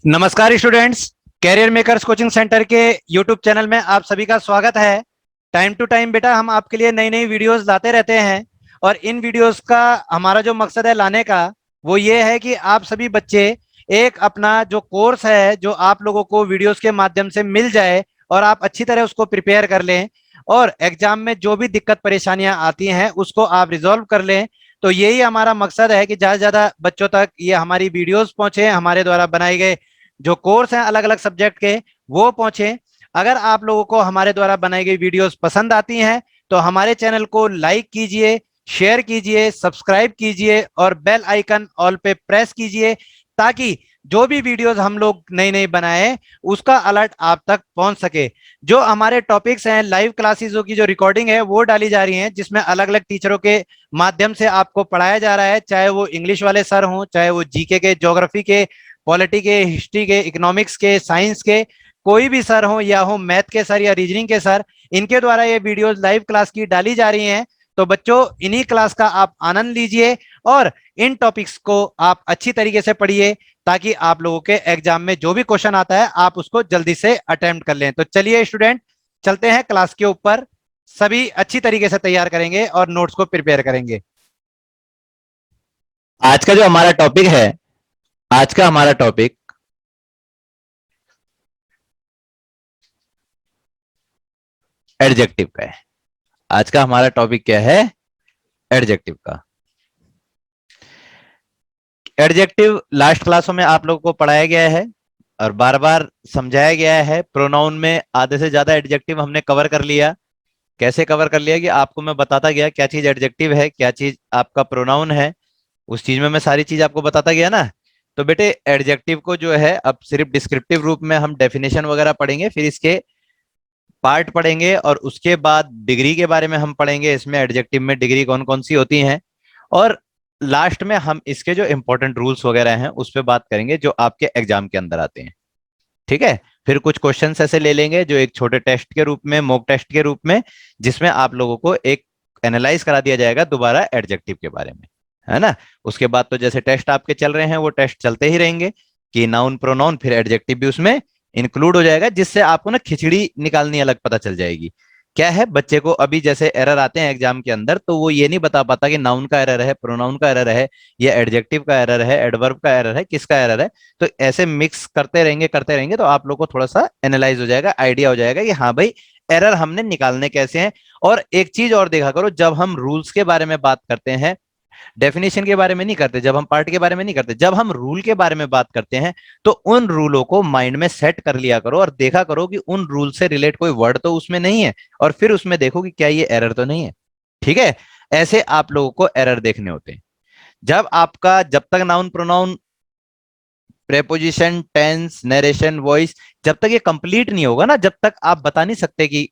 नमस्कार students. Career makers coaching centre के YouTube channel में आप सभी का स्वागत है। टाइम टू टाइम बेटा हम आपके लिए नई नई वीडियोस लाते रहते हैं और इन वीडियोस का हमारा जो मकसद है लाने का वो ये है कि आप सभी बच्चे एक अपना जो कोर्स है जो आप लोगों को वीडियोस के माध्यम से मिल जाए और आप अच्छी तरह उसको प्रिपेयर कर लें और एग्जाम में जो भी दिक्कत परेशानियां आती हैं उसको आप रिजॉल्व कर लें। तो यही हमारा मकसद है कि ज्यादा से ज्यादा बच्चों तक ये हमारी वीडियोस पहुंचे, हमारे द्वारा बनाए गए जो कोर्स हैं अलग अलग सब्जेक्ट के वो पहुंचे। अगर आप लोगों को हमारे द्वारा बनाई गई वीडियोस पसंद आती हैं तो हमारे चैनल को लाइक कीजिए, शेयर कीजिए, सब्सक्राइब कीजिए और बेल आइकन ऑल पे प्रेस कीजिए ताकि जो भी वीडियोस हम लोग नई नई बनाए उसका अलर्ट आप तक पहुंच सके। जो हमारे टॉपिक्स हैं लाइव क्लासेसों की जो रिकॉर्डिंग है वो डाली जा रही है जिसमें अलग अलग टीचरों के माध्यम से आपको पढ़ाया जा रहा है, चाहे वो इंग्लिश वाले सर हों, चाहे वो जीके के, ज्योग्राफी के, पॉलिटी के, हिस्ट्री के, इकोनॉमिक्स के, साइंस के, कोई भी सर हो या हो मैथ के सर या रीजनिंग के सर, इनके द्वारा ये वीडियोस लाइव क्लास की डाली जा रही हैं। तो बच्चों इन्हीं क्लास का आप आनंद लीजिए और इन टॉपिक्स को आप अच्छी तरीके से पढ़िए ताकि आप लोगों के एग्जाम में जो भी क्वेश्चन आता है आप उसको जल्दी से अटेम्प्ट कर लें। तो चलिए स्टूडेंट चलते हैं क्लास के ऊपर, सभी अच्छी तरीके से तैयार करेंगे और नोट्स को प्रिपेयर करेंगे। आज का जो हमारा टॉपिक है, आज का हमारा टॉपिक एडजेक्टिव का है। आज का हमारा टॉपिक क्या है? एडजेक्टिव का। एडजेक्टिव लास्ट क्लासों में आप लोगों को पढ़ाया गया है और बार बार समझाया गया है। प्रोनाउन में आधे से ज्यादा एडजेक्टिव हमने कवर कर लिया। कैसे कवर कर लिया कि आपको मैं बताता गया क्या चीज एडजेक्टिव है, क्या चीज आपका प्रोनाउन है, उस चीज में मैं सारी चीज आपको बताता गया ना। तो बेटे एडजेक्टिव को जो है अब सिर्फ डिस्क्रिप्टिव रूप में हम डेफिनेशन वगैरह पढ़ेंगे, फिर इसके पार्ट पढ़ेंगे और उसके बाद डिग्री के बारे में हम पढ़ेंगे, इसमें एडजेक्टिव में डिग्री कौन कौन सी होती हैं और लास्ट में हम इसके जो इंपॉर्टेंट रूल्स वगैरह हैं उस पर बात करेंगे जो आपके एग्जाम के अंदर आते हैं। ठीक है। फिर कुछ क्वेश्चंस ऐसे ले लेंगे जो एक छोटे टेस्ट के रूप में, मॉक टेस्ट के रूप में, जिसमें आप लोगों को एक एनालाइज करा दिया जाएगा दोबारा एडजेक्टिव के बारे में, है ना। उसके बाद तो जैसे टेस्ट आपके चल रहे हैं वो टेस्ट चलते ही रहेंगे कि नाउन प्रोनाउन फिर एडजेक्टिव भी उसमें इंक्लूड हो जाएगा, जिससे आपको ना खिचड़ी निकालनी अलग पता चल जाएगी। क्या है, बच्चे को अभी जैसे एरर आते हैं एग्जाम के अंदर तो वो ये नहीं बता पाता कि नाउन का एरर है, प्रोनाउन का एरर है, या एडजेक्टिव का एरर है, एडवर्ब का एरर है, किसका एरर है। तो ऐसे मिक्स करते रहेंगे तो आप लोग को थोड़ा सा एनालाइज हो जाएगा, आइडिया हो जाएगा कि हाँ भाई एरर हमने निकालने कैसे हैं। और एक चीज और देखा करो, जब हम रूल्स के बारे में बात करते हैं, डेफिनेशन के बारे में नहीं करते, जब हम पार्ट के बारे में नहीं करते, जब हम रूल के बारे में बात करते हैं तो उन रूलों को माइंड में सेट कर लिया करो और देखा करो कि उन रूल से रिलेट कोई वर्ड तो उसमें नहीं है और फिर उसमें देखो कि क्या ये एरर तो नहीं है। ठीक है। ऐसे आप लोगों को एरर देखने होते हैं। जब तक noun pronoun preposition tense narration voice जब तक ये कंप्लीट नहीं होगा ना, जब तक आप बता नहीं सकते कि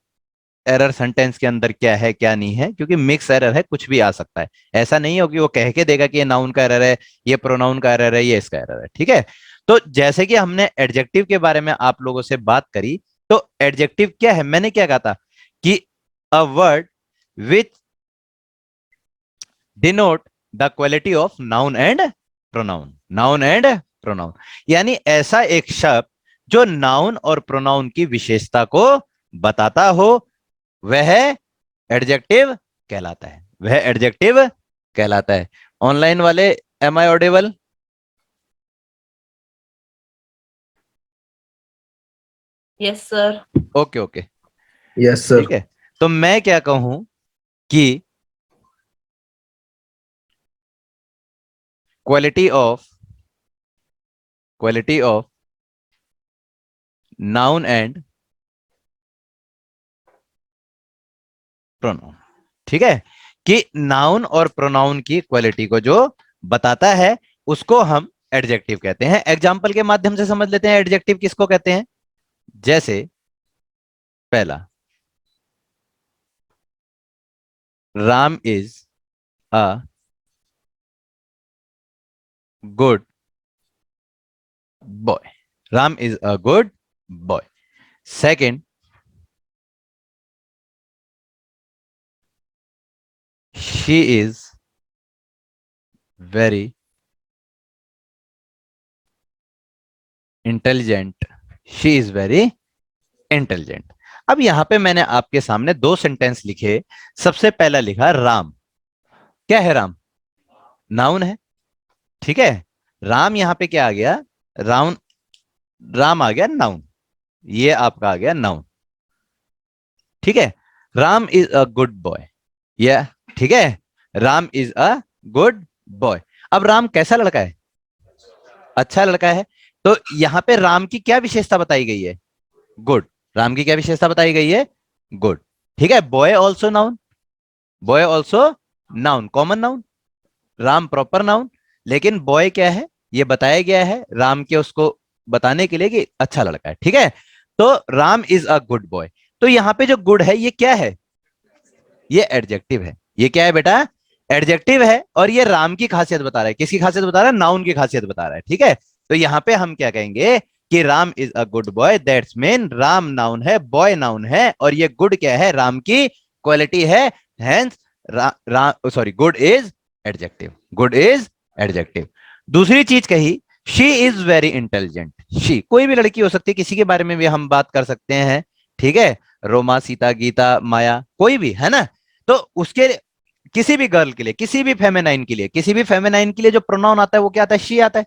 एरर सेंटेंस के अंदर क्या है क्या नहीं है, क्योंकि मिक्स एरर है, कुछ भी आ सकता है। ऐसा नहीं हो कि वो कह के देगा कि ये नाउन का एरर है, ये प्रोनाउन का एरर है, ये इसका एरर है। ठीक है। तो जैसे कि हमने एडजेक्टिव के बारे में आप लोगों से बात करी, तो एडजेक्टिव क्या है, मैंने क्या कहा था कि a word which denote the quality of noun and pronoun. Noun and pronoun यानी ऐसा एक शब्द जो नाउन और प्रोनाउन की विशेषता को बताता हो, वह एडजेक्टिव कहलाता है, वह एडजेक्टिव कहलाता है। ऑनलाइन वाले, am I audible? Yes sir. Okay okay. Yes ठीक सर। है। तो मैं क्या कहूं कि quality of quality of noun and pronoun. ठीक है। कि नाउन और प्रोनाउन की क्वालिटी को जो बताता है उसको हम एडजेक्टिव कहते हैं। एग्जाम्पल के माध्यम से समझ लेते हैं एडजेक्टिव किसको कहते हैं। जैसे पहला, Ram is a good boy. Ram is a good boy. Second, she is very intelligent, she is very intelligent. अब यहां पे मैंने आपके सामने दो सेंटेंस लिखे। सबसे पहला लिखा राम। क्या है राम? नाउन है। ठीक है, राम यहां पे क्या आ गया? राउन, राम आ गया नाउन। ये आपका आ गया नाउन। ठीक है, Ram is a good boy. या ठीक है, Ram is a good boy. अब राम कैसा लड़का है? अच्छा लड़का है। तो यहां पे राम की क्या विशेषता बताई गई है? गुड। राम की क्या विशेषता बताई गई है? गुड। ठीक है, boy also noun, boy also noun, common noun. Ram proper noun, लेकिन बॉय क्या है ये बताया गया है राम के उसको बताने के लिए कि अच्छा लड़का है। ठीक है, तो Ram is a good boy. तो यहां पे जो गुड है ये क्या है? ये एडजेक्टिव है। ये क्या है बेटा? एडजेक्टिव है। और ये राम की खासियत बता रहा है। किसकी खासियत बता रहा है? नाउन की खासियत बता रहा है। ठीक है, तो यहां पे हम क्या कहेंगे कि Ram is a good boy. That's mean Ram noun है, बॉय नाउन है, और ये गुड क्या है? राम की क्वालिटी है। Hence sorry, good is adjective, good is adjective. दूसरी चीज कही, she is very intelligent. She कोई भी लड़की हो सकती है, किसी के बारे में भी हम बात कर सकते हैं। ठीक है, रोमा, सीता, गीता, माया, कोई भी है ना। तो उसके किसी भी गर्ल के लिए, किसी भी फेमेनाइन के लिए, किसी भी फेमेनाइन के लिए जो प्रोनाउन आता है वो क्या आता है? शी आता है।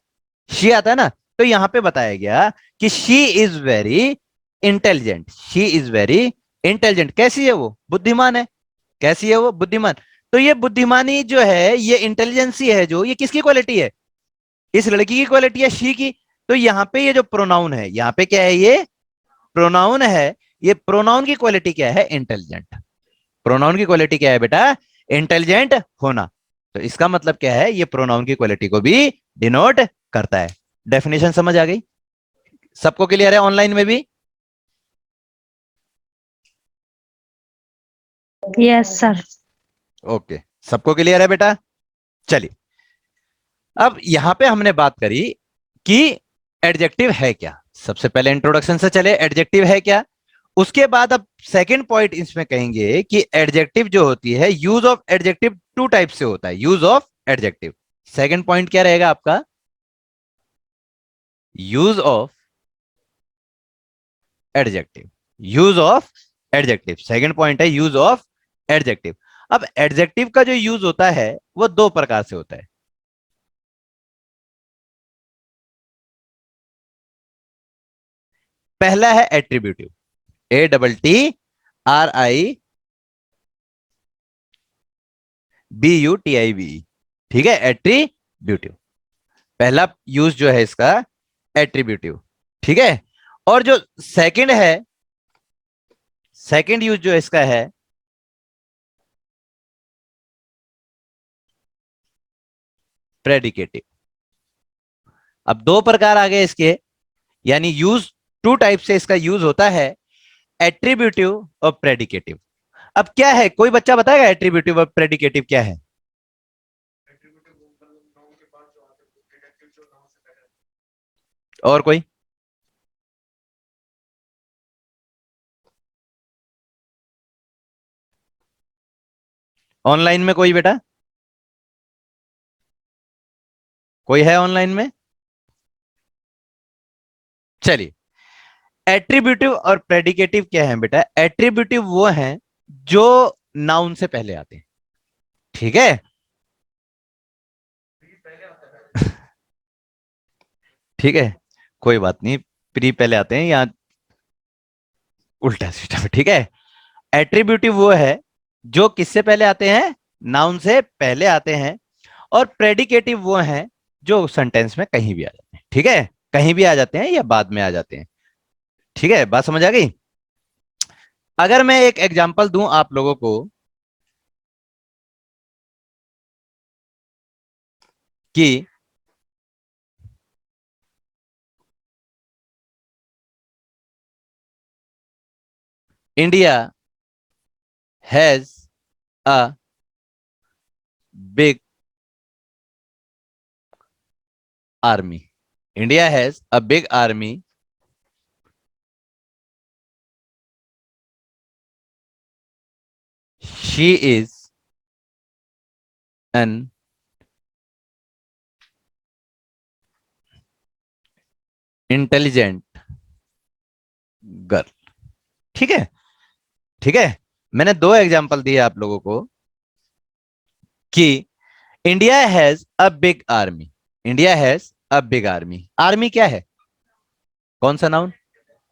शी आता है ना। तो यहां पे बताया गया कि she is very intelligent. She is very intelligent. कैसी है वो? बुद्धिमान है। कैसी है वो? बुद्धिमान। तो ये बुद्धिमानी जो है, ये इंटेलिजेंसी है जो, ये किसकी क्वालिटी है? इस लड़की की क्वालिटी है, शी की। तो यहां पे ये जो प्रोनाउन है, यहां पे क्या है? ये प्रोनाउन है। ये प्रोनाउन की क्वालिटी क्या है? इंटेलिजेंट। प्रोनाउन की क्वालिटी क्या है बेटा? इंटेलिजेंट होना। तो इसका मतलब क्या है? ये प्रोनाउन की क्वालिटी को भी डिनोट करता है। डेफिनेशन समझ आ गई? सबको क्लियर है ऑनलाइन में भी? Yes sir. ओके, सबको क्लियर है बेटा? चलिए, अब यहां पे हमने बात करी कि एडजेक्टिव है क्या। सबसे पहले इंट्रोडक्शन से चले, एडजेक्टिव है क्या। उसके बाद अब सेकंड पॉइंट इसमें कहेंगे कि एडजेक्टिव जो होती है, use of adjective two type से होता है। Use of adjective, second point क्या रहेगा आपका? Use of adjective. Use of adjective, second point है यूज ऑफ एडजेक्टिव। अब एडजेक्टिव का जो यूज होता है वो दो प्रकार से होता है। पहला है एट्रीब्यूटिव, ATTRIBUTIV। ठीक है, एट्रीब्यूटिव पहला यूज जो है इसका, एट्रीब्यूटिव। ठीक है, और जो सेकंड है, सेकंड यूज जो इसका है, प्रेडिकेटिव। अब दो प्रकार आ गए इसके, यानी यूज टू टाइप से इसका यूज होता है, एट्रीब्यूटिव और प्रेडिकेटिव। अब क्या है, कोई बच्चा बताएगा एट्रीब्यूटिव और प्रेडिकेटिव क्या है? और कोई? ऑनलाइन में कोई बेटा? कोई है ऑनलाइन में? चलिए, एट्रीब्यूटिव और प्रेडिकेटिव क्या है बेटा? एट्रीब्यूटिव वो हैं जो नाउन से पहले आते हैं। ठीक है, ठीक है, कोई बात नहीं, प्री पहले आते हैं या उल्टा सिस्टम है। ठीक है, एट्रीब्यूटिव वो है जो किससे पहले आते हैं? नाउन से पहले आते हैं। और प्रेडिकेटिव वो हैं जो सेंटेंस में कहीं भी आ जाते हैं। ठीक है, कहीं भी आ जाते हैं या बाद में आ जाते हैं। ठीक है, बात समझ आ गई? अगर मैं एक एग्जांपल दूं आप लोगों को कि India has a big army. India has a big army. She is an intelligent girl. ठीक है, ठीक है। मैंने दो एग्जांपल दिए आप लोगों को कि India has a big army. India has a big army. Army क्या है? कौन सा नाउन?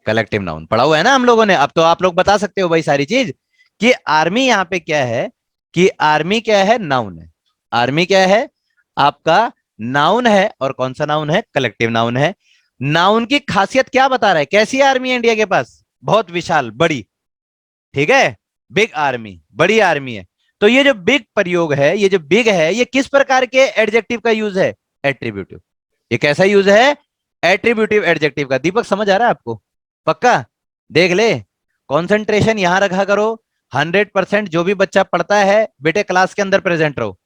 Collective noun. पढ़ा हुआ है ना हम लोगों ने। अब तो आप लोग बता सकते हो भाई सारी चीज कि आर्मी यहां पे क्या है, कि आर्मी क्या है? नाउन है। आर्मी क्या है आपका? नाउन है। और कौन सा नाउन है? कलेक्टिव नाउन है। नाउन की खासियत क्या बता रहा है? कैसी आर्मी है इंडिया के पास? बहुत विशाल, बड़ी। ठीक है, बिग आर्मी, बड़ी आर्मी है। तो ये जो बिग प्रयोग है, ये जो बिग है, ये किस प्रकार के एडजेक्टिव का यूज है? एट्रीब्यूटिव। ये कैसा यूज है? एट्रीब्यूटिव एडजेक्टिव का। दीपक समझ आ रहा है आपको? पक्का? देख ले, कंसंट्रेशन यहां रखा करो। 100% जो भी बच्चा पढ़ता है बेटे क्लास के अंदर प्रेजेंट रहो।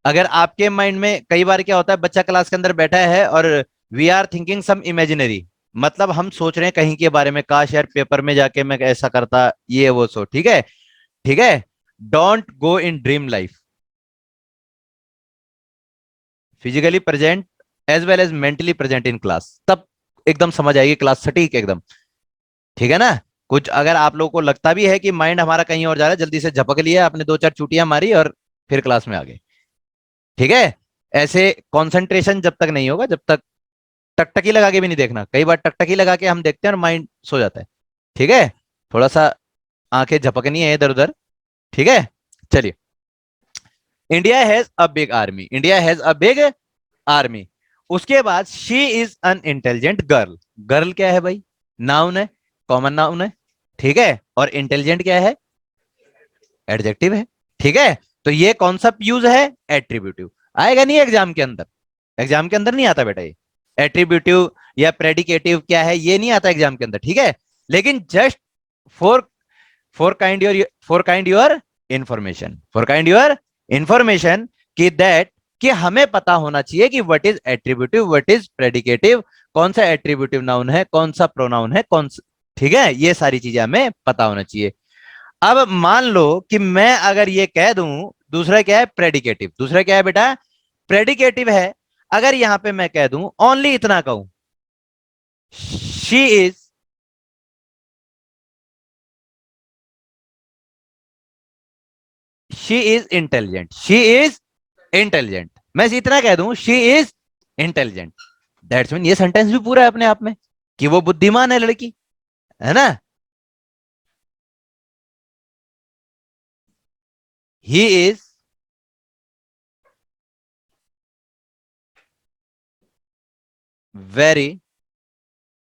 अगर आपके माइंड में कई बार क्या होता है, बच्चा क्लास के अंदर बैठा है और we are thinking some imaginary, मतलब हम सोच रहे हैं कहीं के बारे में, काश यार पेपर में जाके मैं ऐसा करता, ये वो सो। ठीक है, ठीक है। Don't go in dream life. Physically present as well as mentally present in class, तब एकदम समझ आएगी क्लास सटीक एकदम। ठीक है ना? कुछ अगर आप लोगों को लगता भी है कि माइंड हमारा कहीं और जा रहा है, जल्दी से झपक लिया आपने, दो चार चूटियां मारी और फिर क्लास में आ गए। ठीक है। ऐसे कंसंट्रेशन जब तक नहीं होगा, जब तक टकटकी लगा के भी नहीं देखना। कई बार टकटकी लगा के हम देखते हैं और माइंड सो जाता है। ठीक है, थोड़ा सा आंखें झपकनी है इधर उधर। ठीक है, चलिए। India has a big army. India has a big army. उसके बाद she is an intelligent girl. Girl क्या है भाई? नाउन है, कॉमन नाउन है। ठीक है, और इंटेलिजेंट क्या है? एडजेक्टिव है। ठीक है, तो ये कॉन्सेप्ट यूज है एट्रीब्यूटिव। आएगा नहीं एग्जाम के अंदर। एग्जाम के अंदर नहीं आता बेटा ये एट्रीब्यूटिव या प्रेडिकेटिव क्या है, ये नहीं आता एग्जाम के अंदर। ठीक है, लेकिन just for for kind your information, for kind your information, कि दैट, कि हमें पता होना चाहिए कि what is attributive, what is predicative, कौन सा एट्रीब्यूटिव नाउन है, कौन सा प्रोनाउन है, कौन सा। ठीक है, ये सारी चीजें हमें पता होना चाहिए। अब मान लो कि मैं अगर ये कह दूं, दूसरा क्या है? प्रेडिकेटिव। दूसरा क्या है बेटा? प्रेडिकेटिव है। अगर यहां पे मैं कह दूं, ओनली इतना कहूं, she is, she is intelligent, she is intelligent, मैं इतना कह दूं she is intelligent, that's mean ये सेंटेंस भी पूरा है अपने आप में कि वो बुद्धिमान है लड़की, है ना? He is very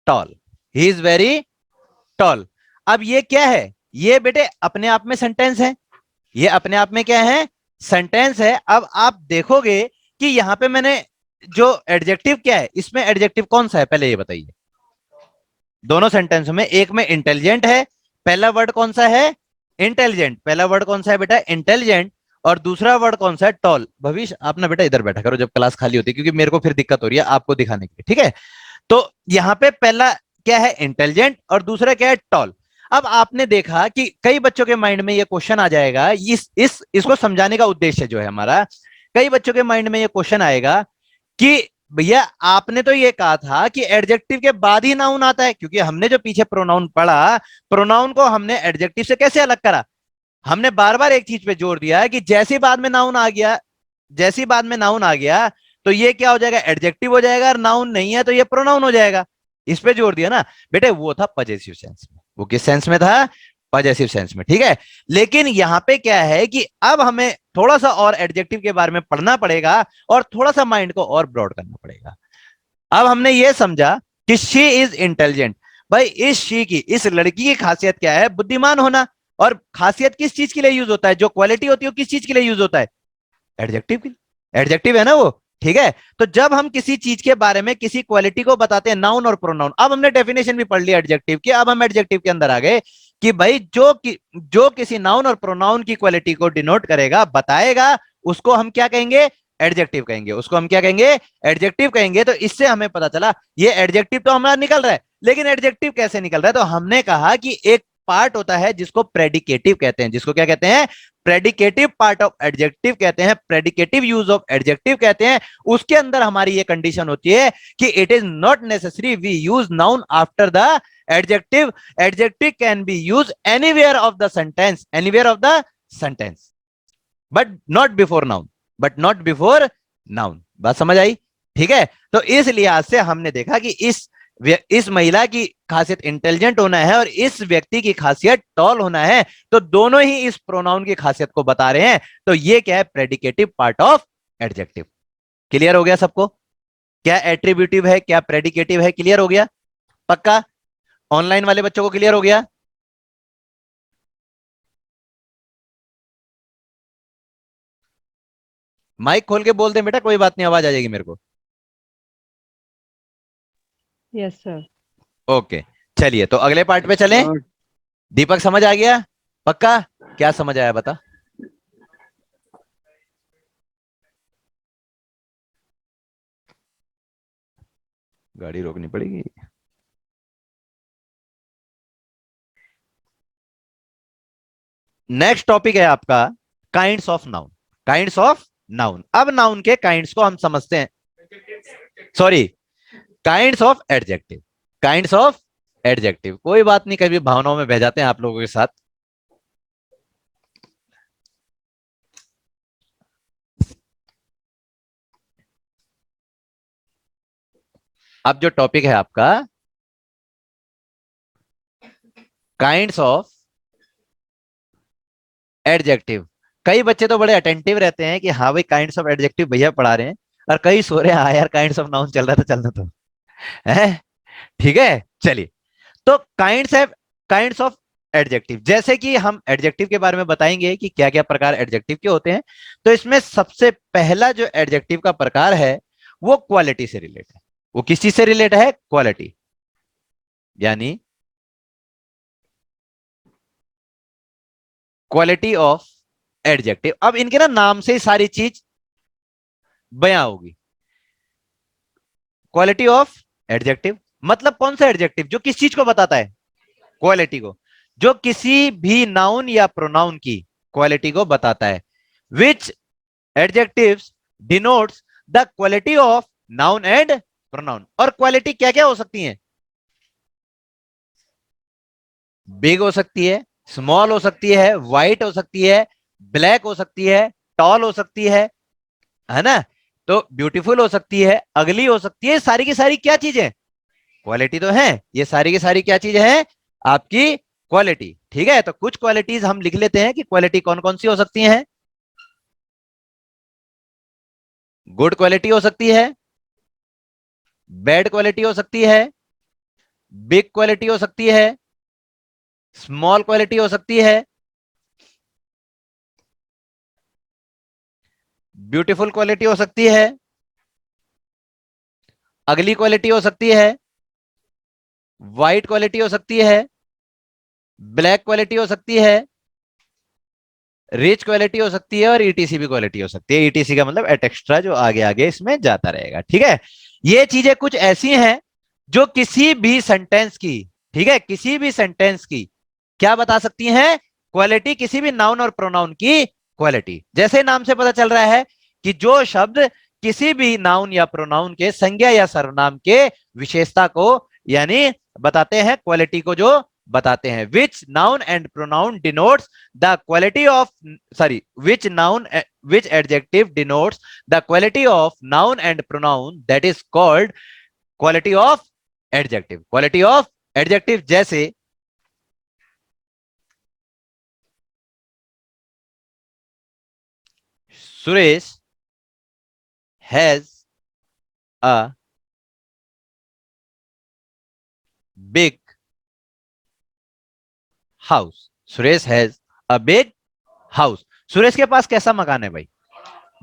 tall. He is very tall. अब ये क्या है? ये बेटे अपने आप में सेंटेंस है। ये अपने आप में क्या है? सेंटेंस है। अब आप देखोगे कि यहां पे मैंने जो एडजेक्टिव क्या है, इसमें एडजेक्टिव कौन सा है पहले ये बताइए। दोनों सेंटेंस में, एक में इंटेलिजेंट है। पहला वर्ड कौन सा है? इंटेलिजेंट। पहला वर्ड कौन सा है बेटा? इंटेलिजेंट। और दूसरा वर्ड कौन सा है? टॉल। भविष्य आप ना बेटा इधर बैठा करो जब क्लास खाली होती है, क्योंकि मेरे को फिर दिक्कत हो रही है आपको दिखाने की। ठीक है, तो यहां पे पहला क्या है? इंटेलिजेंट। और दूसरा क्या है? टॉल। अब आपने देखा कि कई बच्चों के माइंड में ये क्वेश्चन आ जाएगा, इसको समझाने का उद्देश्य जो है हमारा, कई बच्चों के माइंड में ये क्वेश्चन आएगा कि भैया आपने तो ये कहा था कि एडजेक्टिव के बाद ही नाउन आता है, क्योंकि हमने जो पीछे प्रोनाउन पढ़ा, प्रोनाउन को हमने एडजेक्टिव से कैसे अलग करा? हमने बार बार एक चीज पे जोर दिया है कि जैसे बाद में नाउन आ गया, जैसी बाद में नाउन आ गया तो ये क्या हो जाएगा? एडजेक्टिव हो जाएगा। और नाउन नहीं है तो ये प्रोनाउन हो जाएगा। इस पे जोर दिया ना बेटे। वो था पजेसिव सेंस में। वो किस सेंस में था? पजेसिव सेंस में। ठीक है, लेकिन यहां पे क्या है कि अब हमें थोड़ा सा और एडजेक्टिव के बारे में पढ़ना पड़ेगा और थोड़ा सा माइंड को और ब्रॉड करना पड़ेगा। अब हमने ये समझा कि शी इज इंटेलिजेंट। भाई इस शी की, इस लड़की की खासियत क्या है? बुद्धिमान होना। और खासियत किस चीज के लिए यूज होता है? जो क्वालिटी होती है वो किस चीज के लिए यूज होता है? एडजेक्टिव के लिए। एडजेक्टिव है ना वो। ठीक है, तो जब हम किसी चीज के बारे में किसी क्वालिटी को बताते हैं, नाउन और प्रोनाउन, अब हमने डेफिनेशन भी पढ़ लिया एडजेक्टिव की, अब हम एडजेक्टिव के अंदर आ गए कि भाई जो किसी नाउन और प्रोनाउन की क्वालिटी को डिनोट करेगा, बताएगा, उसको हम क्या कहेंगे? एडजेक्टिव कहेंगे। उसको हम क्या कहेंगे? एडजेक्टिव कहेंगे। तो इससे हमें पता चला ये एडजेक्टिव तो हमारा निकल रहा है, लेकिन एडजेक्टिव कैसे निकल रहा है? तो हमने कहा कि एक पार्ट होता है जिसको प्रेडिकेटिव कहते हैं, जिसको क्या कहते हैं, प्रेडिकेटिव पार्ट ऑफ एडजेक्टिव कहते हैं, प्रेडिकेटिव यूज ऑफ एडजेक्टिव कहते हैं, उसके अंदर हमारी ये कंडीशन होती है कि it is not necessary we use noun after the adjective, adjective can be use anywhere of the sentence, anywhere of the sentence, but not before noun, but not before noun. बात समझ आई? ठीक है, तो इस लिहाज से हमने देखा कि इस महिला की खासियत इंटेलिजेंट होना है और इस व्यक्ति की खासियत टॉल होना है, तो दोनों ही इस प्रोनाउन की खासियत को बता रहे हैं। तो ये क्या है, predicative part of adjective. Clear हो गया सबको? क्या एट्रीब्यूटिव है, क्या प्रेडिकेटिव है, क्लियर हो गया? पक्का? ऑनलाइन वाले बच्चों को क्लियर हो गया? माइक खोल के बोल दे बेटा, कोई बात नहीं, आवाज आ जाएगी मेरे को। Yes sir. ओके, चलिए तो अगले पार्ट पे चलें। दीपक समझ आ गया? पक्का? क्या समझ आया बता? गाड़ी रोकनी पड़ेगी। नेक्स्ट टॉपिक है आपका kinds of noun. Kinds of noun. अब नाउन के काइंड्स को हम समझते हैं, sorry, kinds of adjective. Kinds of adjective, कोई बात नहीं, कभी भावनाओं में बह जाते हैं आप लोगों के साथ। अब जो टॉपिक है आपका काइंड्स ऑफ एडजेक्टिव, कई बच्चे तो बड़े अटेंटिव रहते हैं कि हाँ भाई काइंड्स ऑफ एडजेक्टिव भैया पढ़ा रहे हैं, और कई सो रहे हैं, हाँ यार काइंड्स ऑफ नाउन चल रहा था, चलना तो है। ठीक है, चलिए तो काइंड्स ऑफ एडजेक्टिव, जैसे कि हम एडजेक्टिव के बारे में बताएंगे कि क्या क्या प्रकार एडजेक्टिव के होते हैं, तो इसमें सबसे पहला जो एडजेक्टिव का प्रकार है वो क्वालिटी से रिलेट है। वो किस चीज से रिलेट है? क्वालिटी, यानी क्वालिटी ऑफ एडजेक्टिव। अब इनके ना नाम से ही सारी चीज बयां होगी। क्वालिटी ऑफ एडजेक्टिव मतलब कौन सा एडजेक्टिव? जो किस चीज को बताता है? क्वालिटी को। जो किसी भी नाउन या प्रोनाउन की क्वालिटी को बताता है। Which adjectives denotes the quality of noun and pronoun. और क्वालिटी क्या क्या हो सकती है? बिग हो सकती है, स्मॉल हो सकती है, व्हाइट हो सकती है, ब्लैक हो सकती है, टॉल हो सकती है ना? तो ब्यूटीफुल हो सकती है, अगली हो सकती है, सारी की सारी क्या चीजें? क्वालिटी तो है। ये सारी की सारी क्या चीजें हैं? आपकी क्वालिटी। ठीक है, तो कुछ क्वालिटीज हम लिख लेते हैं कि क्वालिटी कौन कौन सी हो सकती हैं। गुड क्वालिटी हो सकती है, बैड क्वालिटी हो सकती है, बिग क्वालिटी हो सकती है, स्मॉल क्वालिटी हो सकती है, ब्यूटीफुल क्वालिटी हो सकती है, अगली क्वालिटी हो सकती है, व्हाइट क्वालिटी हो सकती है, ब्लैक क्वालिटी हो सकती है, रिच क्वालिटी हो सकती है, और ईटीसी भी क्वालिटी हो सकती है। ईटीसी का मतलब एट एक्स्ट्रा, जो आगे आगे इसमें जाता रहेगा। ठीक है, ये चीजें कुछ ऐसी हैं जो किसी भी सेंटेंस की, ठीक है, किसी भी सेंटेंस की क्या बता सकती हैं? क्वालिटी। किसी भी नाउन और प्रोनाउन की क्वालिटी। जैसे नाम से पता चल रहा है कि जो शब्द किसी भी नाउन या प्रोनाउन के संज्ञा या सर्वनाम के विशेषता को यानी बताते हैं, क्वालिटी को जो बताते हैं। Which noun and pronoun denotes the quality of, sorry, which adjective denotes the quality of noun and pronoun, that is called quality of adjective. Quality of adjective. जैसे Suresh has a big house. Suresh has a big house. Suresh के पास कैसा मकान है भाई?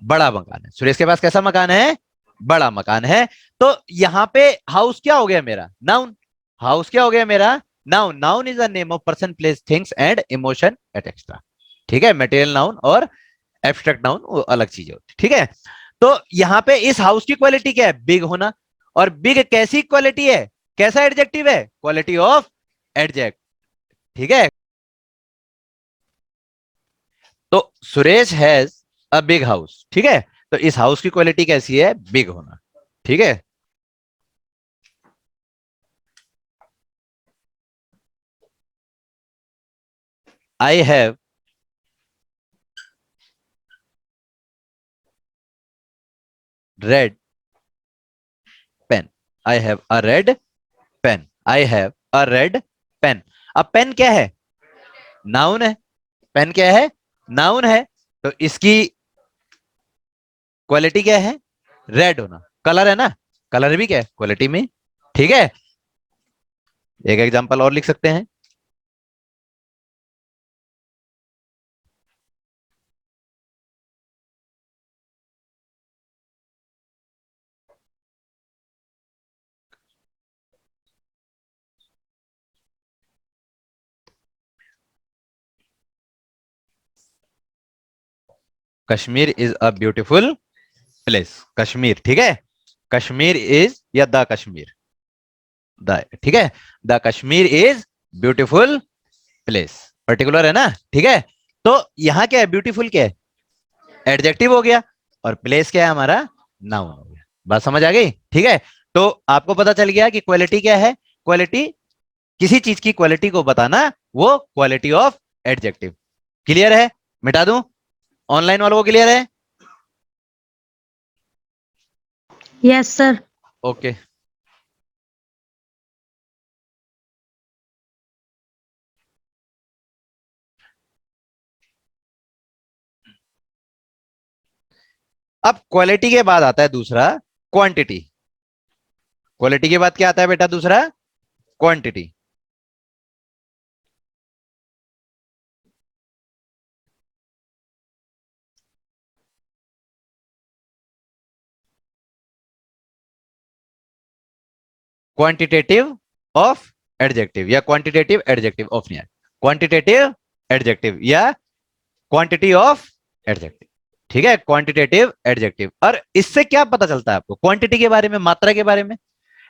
बड़ा मकान है। सुरेश के पास कैसा मकान है? बड़ा मकान है। तो यहां पे हाउस क्या हो गया मेरा? नाउन। हाउस क्या हो गया मेरा? Noun. Noun is a name of person, place, things and emotion et extra. ठीक है, मटेरियल नाउन और एब्स्ट्रैक्ट नाउन वो अलग चीजें होती। ठीक है, तो यहां पे इस हाउस की क्वालिटी क्या है? बिग होना। और बिग कैसी क्वालिटी है? कैसा एडजेक्टिव है? Quality of adject. ठीक है। तो Suresh has a big house, ठीक है। तो इस हाउस की क्वालिटी कैसी है? बिग होना, ठीक है। I have red pen, I have a red pen, I have a red pen. अब पेन क्या है? नाउन है। पेन क्या है? नाउन है। तो इसकी क्वालिटी क्या है? रेड होना। कलर है ना, कलर भी क्या है? क्वालिटी में, ठीक है। एक एग्जांपल और लिख सकते हैं। Kashmir is a beautiful place. Kashmir, ठीक है। कश्मीर इज या द कश्मीर, द, ठीक है। The Kashmir is beautiful place, particular है ना, ठीक है। तो यहां क्या है? ब्यूटीफुल क्या है? एडजेक्टिव हो गया। और प्लेस क्या है हमारा? नाउन हो गया। बात समझ आ गई, ठीक है। तो आपको पता चल गया कि क्वालिटी क्या है। क्वालिटी, किसी चीज की क्वालिटी को बताना, वो क्वालिटी ऑफ एडजेक्टिव। क्लियर है? मिटा दूं? ऑनलाइन वालों को क्लियर है? Yes sir. ओके। अब क्वालिटी के बाद आता है दूसरा, क्वांटिटी। क्वालिटी के बाद क्या आता है बेटा? दूसरा, क्वांटिटी। क्वांटिटेटिव ऑफ एडजेक्टिव या क्वांटिटेटिव एडजेक्टिव ऑफ, नहीं, क्वांटिटेटिव एडजेक्टिव या क्वांटिटी ऑफ एडजेक्टिव, ठीक है। Quantitative adjective. और इससे क्या पता चलता है आपको? क्वांटिटी के बारे में, मात्रा के बारे में,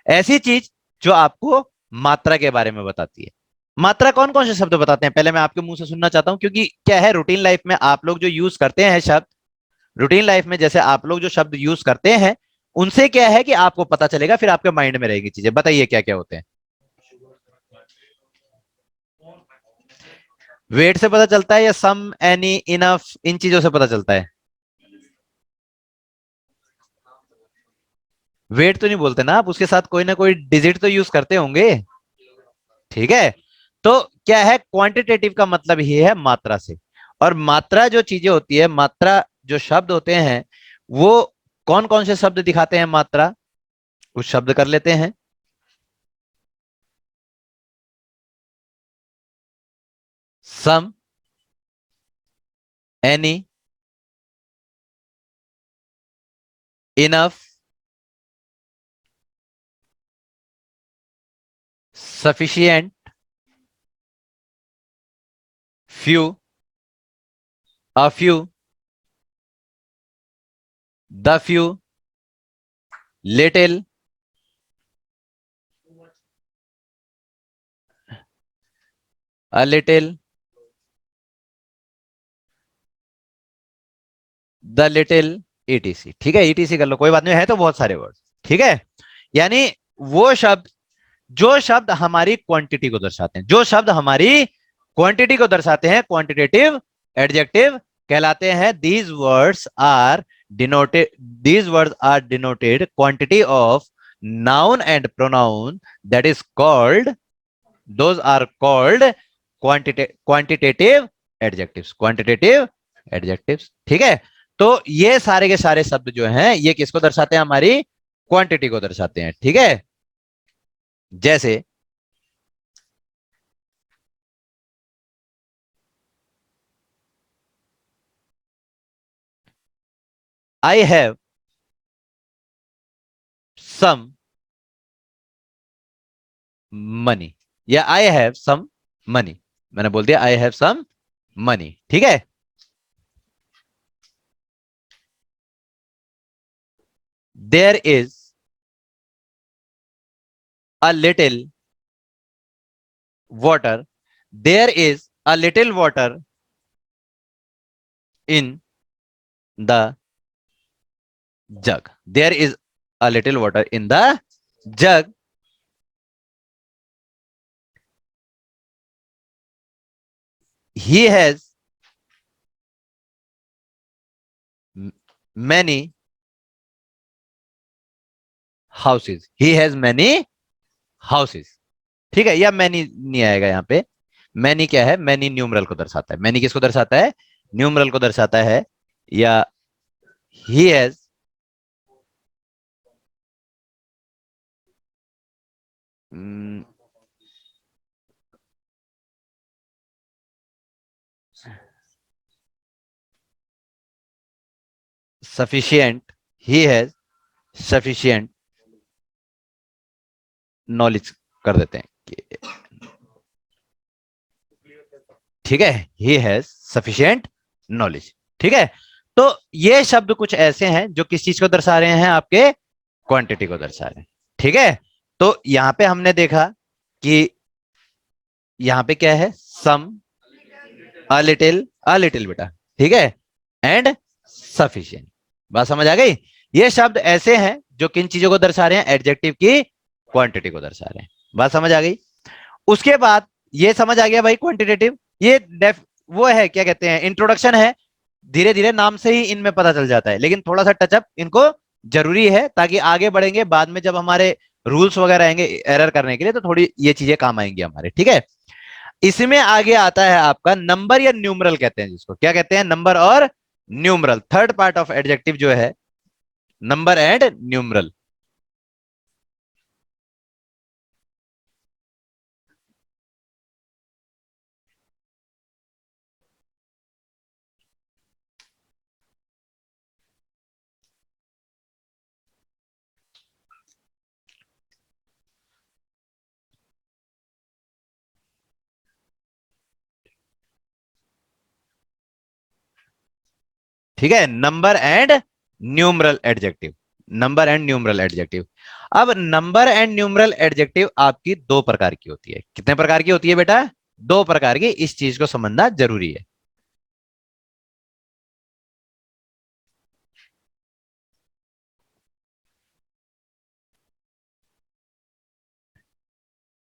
ऐसी चीज जो आपको मात्रा के बारे में बताती है। मात्रा कौन कौन से शब्द बताते हैं? पहले मैं आपके मुंह से सुनना चाहता हूं, क्योंकि क्या है, रूटीन लाइफ में आप लोग जो यूज करते हैं शब्द, रूटीन लाइफ में जैसे आप लोग जो शब्द यूज करते हैं, उनसे क्या है कि आपको पता चलेगा, फिर आपके माइंड में रहेगी चीजें। बताइए क्या क्या होते हैं। वेट से पता चलता है, या सम, एनी, इनफ, इन चीजों से पता चलता है? वेट तो नहीं बोलते ना आप, उसके साथ कोई ना कोई डिजिट तो यूज करते होंगे, ठीक है। तो क्या है, क्वांटिटेटिव का मतलब ही है मात्रा से। और मात्रा जो चीजें होती है, मात्रा जो शब्द होते हैं, वो कौन कौन से शब्द दिखाते हैं मात्रा? कुछ शब्द कर लेते हैं। Some, any, enough, sufficient, few, a few, the few, little, a little, the little, etc, ठीक है। ईटीसी कर लो, कोई बात नहीं, है तो बहुत सारे वर्ड, ठीक है। यानी वो शब्द, जो शब्द हमारी क्वांटिटी को दर्शाते हैं, जो शब्द हमारी क्वांटिटी को दर्शाते हैं, क्वांटिटेटिव एडजेक्टिव कहलाते हैं। These words are denoted, these words are denoted quantity of noun and pronoun, that is called, those are called quantitative adjectives, quantitative adjectives, ठीक है। तो ये सारे के सारे शब्द जो हैं, ये किसको दर्शाते हैं? हमारी क्वांटिटी को दर्शाते हैं, ठीक है। जैसे आई हैव सम मनी, या आई हैव सम मनी, मैंने बोल दिया आई हैव सम मनी, ठीक है। There is a little water there is a little water in the jug, there is a little water in the jug, he has many houses, he has many houses। ठीक है, या many नहीं आएगा यहाँ पे, many क्या है, many numeral को दर्शाता है, मैनी किसको दर्शाता है, न्यूमरल को दर्शाता है, या he has sufficient, he has sufficient knowledge कर देते हैं कि, ठीक है, ही हैज सफिशियंट नॉलेज। ठीक है, तो ये शब्द कुछ ऐसे हैं जो किस चीज को दर्शा रहे हैं, आपके क्वांटिटी को दर्शा रहे हैं। ठीक है, तो यहां पे हमने देखा कि यहां पे क्या है, सम, अ लिटिल बेटा, ठीक है, एंड सफिशिएंट। बात समझ आ गई। ये शब्द ऐसे हैं जो किन चीजों को दर्शा रहे हैं, एडजेक्टिव की क्वांटिटी को दर्शा रहे हैं। बात समझ आ गई। उसके बाद ये समझ आ गया भाई क्वांटिटेटिव, ये वो है, क्या कहते हैं, इंट्रोडक्शन है। धीरे धीरे नाम से ही इनमें पता चल जाता है, लेकिन थोड़ा सा टचअप इनको जरूरी है, ताकि आगे बढ़ेंगे बाद में जब हमारे रूल्स वगैरह आएंगे एरर करने के लिए, तो थोड़ी ये चीजें काम आएंगी हमारे। ठीक है, इसमें आगे आता है आपका नंबर या न्यूमरल कहते हैं, जिसको क्या कहते हैं, नंबर और numeral. Third part of adjective जो है नंबर एंड न्यूमरल। ठीक है, number and numeral adjective, number and numeral adjective. अब नंबर एंड न्यूमरल एडजेक्टिव आपकी दो प्रकार की होती है। कितने प्रकार की होती है बेटा, दो प्रकार की। इस चीज को समझना जरूरी है।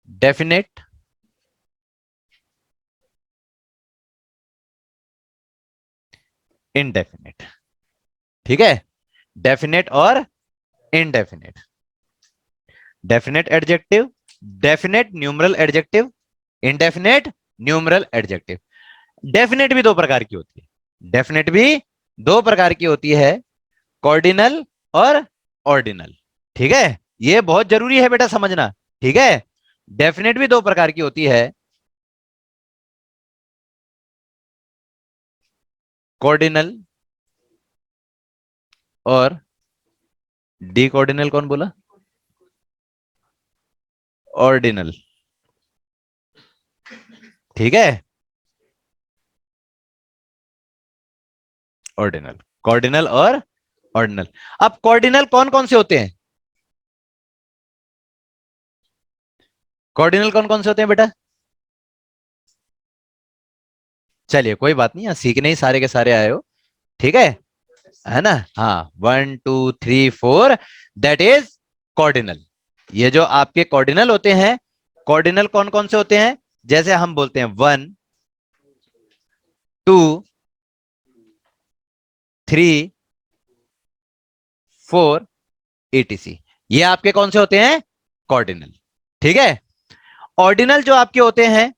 Definite, indefinite. ठीक है, डेफिनेट और indefinite. Definite adjective, definite numeral adjective, indefinite numeral adjective. Definite भी दो प्रकार की होती है, डेफिनेट भी दो प्रकार की होती है, कॉर्डिनल और ऑर्डिनल। ठीक है, ये बहुत जरूरी है बेटा समझना। ठीक है, डेफिनेट भी दो प्रकार की होती है, कॉर्डिनल और डी कॉर्डिनल। कौन बोला, ऑर्डिनल। ठीक है, ऑर्डिनल, कॉर्डिनल और ऑर्डिनल। अब कॉर्डिनल कौन कौन से होते हैं, कॉर्डिनल कौन कौन से होते हैं बेटा, चलिए कोई बात नहीं, सीखने ही सारे के सारे आए हो। ठीक है ना, हाँ, 1 2 3 4, दैट इज कॉर्डिनल। ये जो आपके कॉर्डिनल होते हैं, कॉर्डिनल कौन कौन से होते हैं, जैसे हम बोलते हैं 1 2 3 4 etc, ये आपके कौन से होते हैं, कॉर्डिनल। ठीक है, ऑर्डिनल जो आपके होते हैं,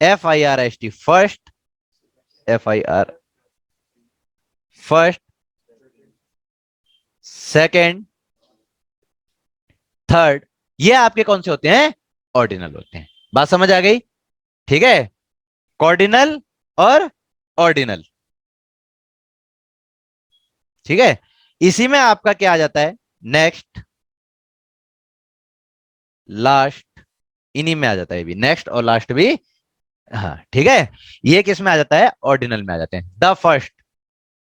FIRST, first, FIR first, second, third, ये आपके कौन से होते हैं, ऑर्डिनल होते हैं। बात समझ आ गई। ठीक है, कॉर्डिनल और ऑर्डिनल। ठीक है, इसी में आपका क्या आ जाता है, नेक्स्ट, लास्ट, इन्हीं में आ जाता है भी, नेक्स्ट और लास्ट भी। हाँ ठीक है, ये किस में आ जाता है, ऑर्डिनल में आ जाते हैं। The first,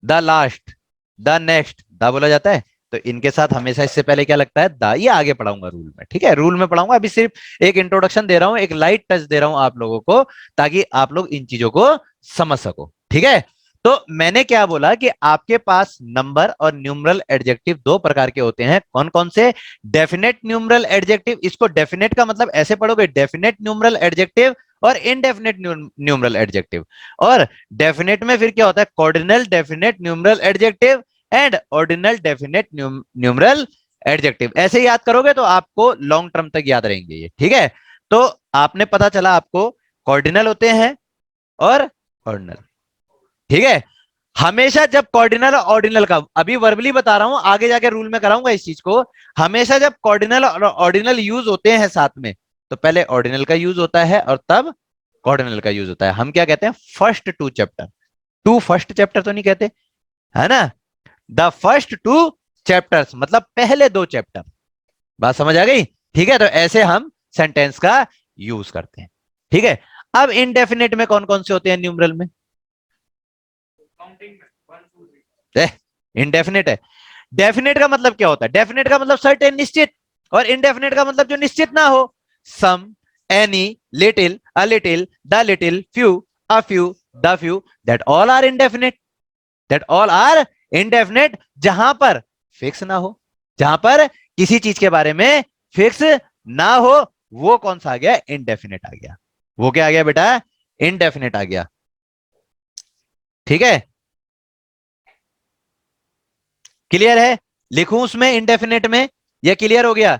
the last, the next, the बोला जाता है, तो इनके साथ हमेशा इससे पहले क्या लगता है, द। ये आगे पढ़ाऊंगा रूल में, ठीक है, रूल में पढ़ाऊंगा। अभी सिर्फ एक इंट्रोडक्शन दे रहा हूं, एक लाइट टच दे रहा हूं आप लोगों को, ताकि आप लोग इन चीजों को समझ सको, ठीक है। तो मैंने क्या बोला कि आपके पास नंबर और न्यूमरल एडजेक्टिव दो प्रकार के होते हैं। कौन कौन से? डेफिनेट न्यूमरल एडजेक्टिव, इसको डेफिनेट का मतलब ऐसे पढ़ोगे, डेफिनेट न्यूमरल एडजेक्टिव और इनडेफिनेट न्यूमरल एडजेक्टिव। और डेफिनेट में फिर क्या होता है? Cardinal definite numeral adjective and ordinal definite numeral adjective. ऐसे याद करोगे तो आपको लॉन्ग टर्म तक याद रहेंगे ये, ठीक है। तो आपने पता चला आपको कॉर्डिनल होते हैं और ऑर्डिनल, ठीक है। हमेशा जब कॉर्डिनल और ऑर्डिनल का, अभी वर्बली बता रहा हूं, आगे जाके रूल में कराऊंगा इस चीज को। हमेशा जब कॉर्डिनल और ऑर्डिनल यूज होते हैं साथ में, तो पहले ऑर्डिनल का यूज होता है और तब कॉर्डिनल का यूज होता है। हम क्या कहते हैं? First two chapter. Two first chapter तो नहीं कहते, है ना। द फर्स्ट टू चैप्टर्स मतलब पहले दो चैप्टर। बात समझ आ गई? ठीक है, तो ऐसे हम सेंटेंस का यूज करते हैं, ठीक है। अब इनडेफिनेट में कौन कौन से होते हैं न्यूमरल में? इनडेफिनेट है। डेफिनेट का मतलब क्या होता है? डेफिनेट का मतलब सर्टेन, निश्चित। और इनडेफिनेट का मतलब जो निश्चित ना हो। Some, any, little, a little, the little, few, a few, the few, that all are indefinite. That all are indefinite, जहां पर फिक्स ना हो, जहां पर किसी चीज के बारे में फिक्स ना हो, वो कौन सा आ गया? इनडेफिनेट आ गया। वो क्या आ गया बेटा? इनडेफिनेट आ गया, ठीक है। क्लियर है? लिखूं उसमें इनडेफिनेट में? ये क्लियर हो गया?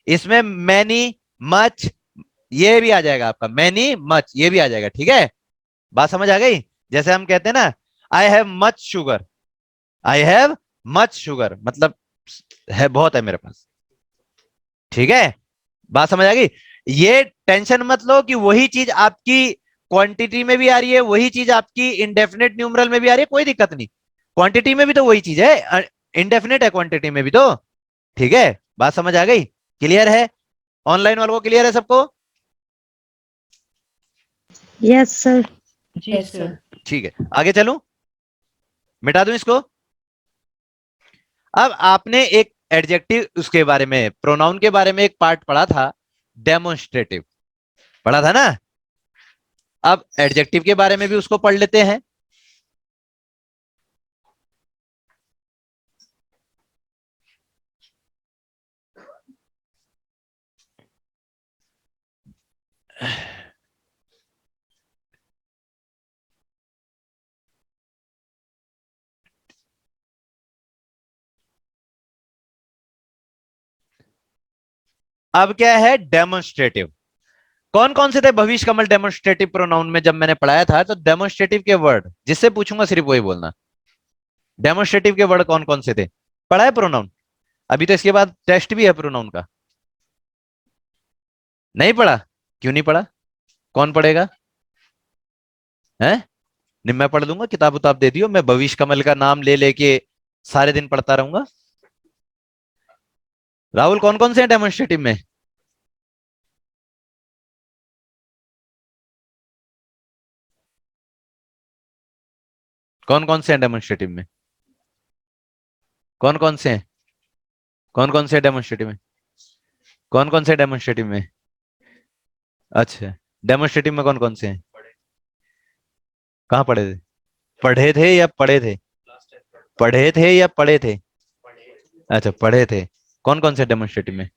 इसमें मैनी, मच, ये भी आ जाएगा आपका, मैनी मच ये भी आ जाएगा, ठीक है। बात समझ आ गई? जैसे हम कहते हैं ना, I have much sugar. I have much sugar मतलब है, बहुत है मेरे पास, ठीक है। बात समझ आ गई? ये टेंशन मत लो कि वही चीज आपकी क्वांटिटी में भी आ रही है, वही चीज आपकी इनडेफिनेट न्यूमरल में भी आ रही है, कोई दिक्कत नहीं। क्वांटिटी में भी तो वही चीज है, इनडेफिनेट है क्वांटिटी में भी तो, ठीक है। बात समझ आ गई? क्लियर है? ऑनलाइन वालों को क्लियर है सबको? Yes sir. Yes, sir. ठीक है, आगे चलूं, मिटा दूं इसको। अब आपने एक एडजेक्टिव उसके बारे में, प्रोनाउन के बारे में एक पार्ट पढ़ा था, डेमोन्स्ट्रेटिव, पढ़ा था ना। अब एडजेक्टिव के बारे में भी उसको पढ़ लेते हैं। अब क्या है? डेमोन्स्ट्रेटिव। कौन कौन से थे भविष्य कमल डेमोन्स्ट्रेटिव प्रोनाउन में? जब मैंने पढ़ाया था तो डेमोन्स्ट्रेटिव के वर्ड जिससे पूछूंगा सिर्फ वही बोलना। डेमोन्स्ट्रेटिव के वर्ड कौन कौन से थे? पढ़ा है प्रोनाउन? अभी तो इसके बाद टेस्ट भी है प्रोनाउन का। नहीं पढ़ा? क्यों नहीं पढ़ा? कौन पढ़ेगा? है? नहीं, मैं पढ़ दूंगा, किताब उताब दे दियो, मैं भविष्य कमल का नाम ले लेके सारे दिन पढ़ता रहूंगा। राहुल, कौन कौन से हैं डेमोन्स्ट्रेटिव में? कौन कौन से हैं डेमोन्स्ट्रेटिव में? कौन कौन से हैं? कौन कौन से डेमोन्स्ट्रेटिव में? कौन कौन से डेमोन्स्ट्रेटिव में? अच्छा, डेमोन्स्ट्रेटिव में कौन कौन से हैं? कहाँ पढ़े थे? पढ़े थे या पढ़े थे? पढ़े थे या पढ़े थे? अच्छा, पढ़े थे। कौन कौन से डेमोन्स्ट्रेटिव में?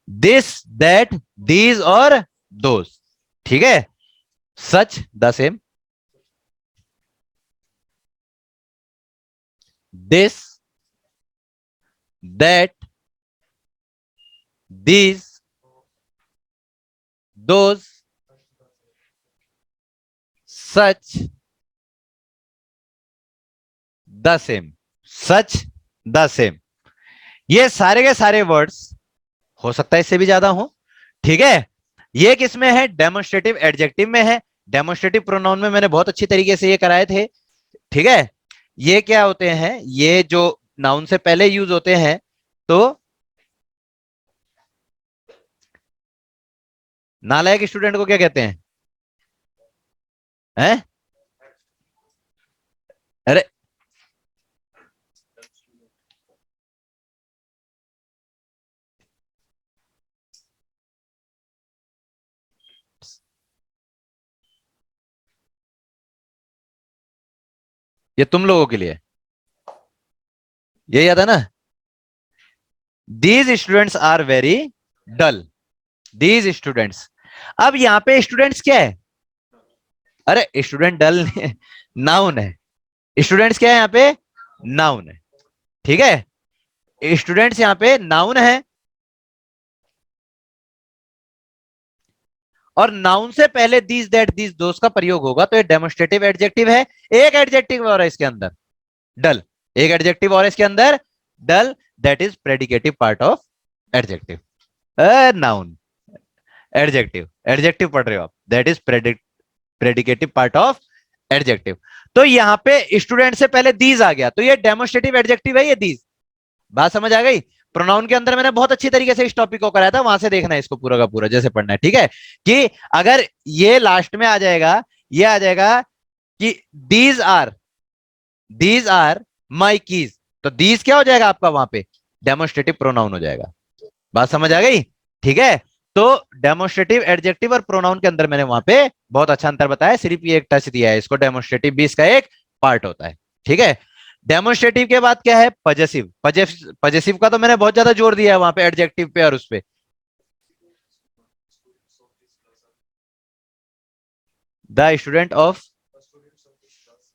दिस, दैट, दीज और दोज, ठीक है। Such, the same. This, that, these, those, such, the same. Such, the same, ये सारे के सारे वर्ड्स, हो सकता है इससे भी ज्यादा हो, ठीक है। ये किस में है? डेमोन्स्ट्रेटिव एडजेक्टिव में है। डेमोन्स्ट्रेटिव प्रोनाउन में मैंने बहुत अच्छी तरीके से ये कराए थे, ठीक है। ये क्या होते हैं? ये जो नाउन से पहले यूज होते हैं, तो नालायक स्टूडेंट को क्या कहते हैं? हैं? अरे ये तुम लोगों के लिए, ये याद है ना? These students are very dull, these students. अब यहां पे स्टूडेंट्स क्या है? अरे स्टूडेंट डल नाउन है, स्टूडेंट्स क्या है यहां पे? नाउन है, ठीक है। स्टूडेंट्स यहां पे नाउन है, और नाउन से पहले दीज दैट दीज दोस का प्रयोग होगा तो ये डेमोस्ट्रेटिव एडजेक्टिव है। एक एडजेक्टिव और है इसके अंदर, डल। एक एडजेक्टिव और है इसके अंदर, dull, that is predicative part of adjective. Noun, adjective, adjective पढ़ रहे हो आप, that is predicative part of adjective. तो यहां पे स्टूडेंट से पहले दीज आ गया तो ये डेमोस्ट्रेटिव एडजेक्टिव है, ये दीज। बात समझ आ गई? प्रोनाउन के अंदर मैंने बहुत अच्छी तरीके से इस टॉपिक को कराया था, वहां से देखना है इसको पूरा का पूरा, जैसे पढ़ना है, ठीक है? कि अगर ये लास्ट में आ जाएगा, ये आ जाएगा कि दीज आर माई कीज, तो दीज क्या हो जाएगा आपका वहां पे? डेमोस्ट्रेटिव प्रोनाउन हो जाएगा। बात समझ आ गई? ठीक है। तो डेमोस्ट्रेटिव एडजेक्टिव और प्रोनाउन के अंदर मैंने वहां पे बहुत अच्छा अंतर बताया, सिर्फ ये एक टच दिया है इसको, डेमोस्ट्रेटिव भी इसका एक पार्ट होता है, ठीक है। डेमोस्ट्रेटिव के बाद क्या है? पजेसिव। पजेसिव का तो मैंने बहुत ज्यादा जोर दिया है वहां पे, एडजेक्टिव पे और उस पे। The student of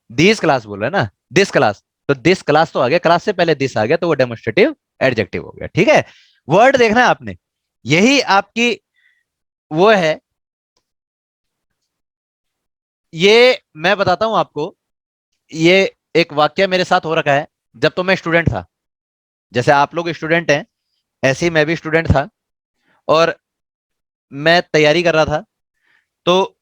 this class बोल रहा है ना, दिस क्लास, तो दिस क्लास तो आ गया, क्लास से पहले दिस आ गया तो वो डेमोस्ट्रेटिव एडजेक्टिव हो गया, ठीक है। वर्ड देखना है आपने, यही आपकी वो है। ये मैं बताता हूं आपको, ये एक वाक्य मेरे साथ हो रखा है। जब तो मैं स्टूडेंट था, जैसे आप लोग स्टूडेंट हैं ऐसे ही मैं भी स्टूडेंट था, और मैं तैयारी कर रहा था। तो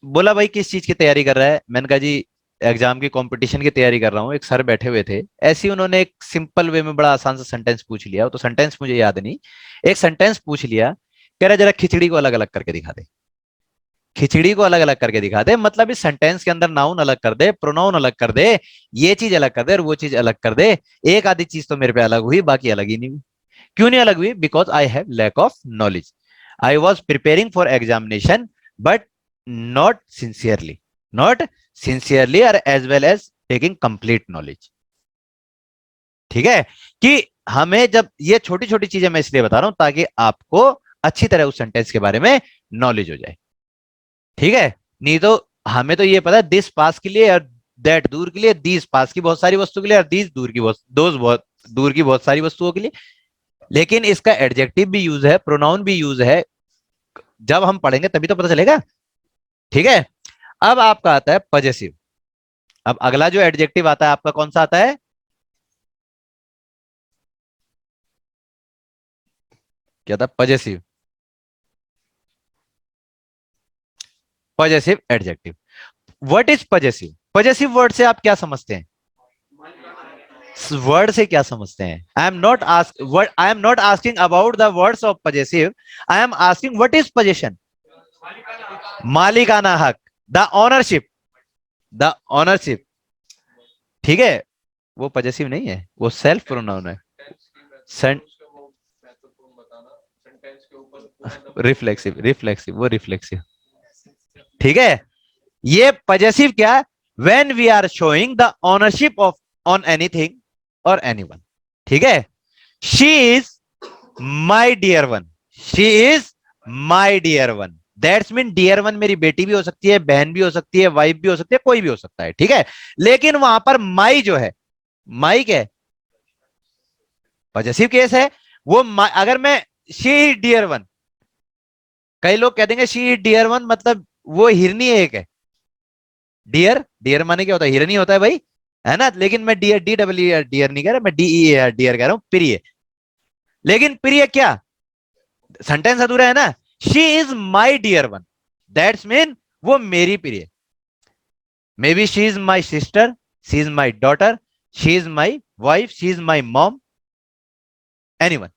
बोला भाई किस चीज की तैयारी कर रहा है? मैंने कहा जी एग्जाम की कंपटीशन की तैयारी कर रहा हूँ। एक सर बैठे हुए थे, ऐसे ही उन्होंने एक सिंपल वे में बड़ा आसान सा सेंटेंस पूछ लिया, तो सेंटेंस मुझे याद नहीं, एक सेंटेंस पूछ लिया, कह रहा जरा खिचड़ी को अलग अलग करके दिखा दे। खिचड़ी को अलग अलग करके दिखा दे मतलब इस सेंटेंस के अंदर नाउन अलग कर दे, प्रोनाउन अलग कर दे, ये चीज अलग कर दे और वो चीज अलग कर दे। एक आधी चीज तो मेरे पे अलग हुई, बाकी अलग ही नहीं हुई। क्यों नहीं अलग हुई? Because I have lack of knowledge. I was preparing for examination but not sincerely, not sincerely और as well as taking complete knowledge. ठीक है, कि हमें जब ये छोटी छोटी चीजें मैं इसलिए बता रहा हूं ताकि आपको अच्छी तरह उस सेंटेंस के बारे में नॉलेज हो जाए, ठीक है। नहीं तो हमें तो ये पता है दिस पास के लिए और दैट दूर के लिए, दिस पास की बहुत सारी वस्तु के लिए और दिस दूर की दोज बहुत दूर की बहुत सारी वस्तुओं के लिए, लेकिन इसका एडजेक्टिव भी यूज है, प्रोनाउन भी यूज है। जब हम पढ़ेंगे तभी तो पता चलेगा, ठीक है। अब आपका आता है पजेसिव। अब अगला जो एडजेक्टिव आता है आपका कौन सा आता है? क्या था? Possessive. Possessive adjective. What is possessive? Possessive word से आप क्या समझते हैं? वर्ड से क्या समझते हैं? I am not asking about the words of possessive, I am asking what is possession. मालिकाना हक, द ऑनरशिप, द ऑनरशिप, ठीक है। वो पजेसिव नहीं है, वो सेल्फ प्रोनाउन है। रिफ्लेक्सिव, रिफ्लेक्सिव, वो रिफ्लेक्सिव, ठीक है। ये पजेसिव क्या? When we are showing the ownership of on anything और एनीवन, ठीक है। She is my dear one, she is my dear one, that's mean dear one मेरी बेटी भी हो सकती है, बहन भी हो सकती है, वाइफ भी हो सकती है, कोई भी हो सकता है, ठीक है। लेकिन वहां पर माई जो है, माई क्या है? पॉजिटिव केस है। वो अगर मैं शी इज डियर वन, कई लोग कह देंगे शी इज डियर वन मतलब वो हिरनी एक है। डियर, डियर माने क्या होता है? हिरनी होता है भाई, है ना। लेकिन मैं डियर, डी डब्ल्यू डियर नहीं कह रहा, मैं डी ई डियर कह रहा हूं, प्रिय। लेकिन प्रिय क्या, सेंटेंस अधूरा है ना। She is my dear one, that's mean वो मेरी प्रिय। Maybe she is my sister, she is my daughter, she is my wife, she is my mom, anyone.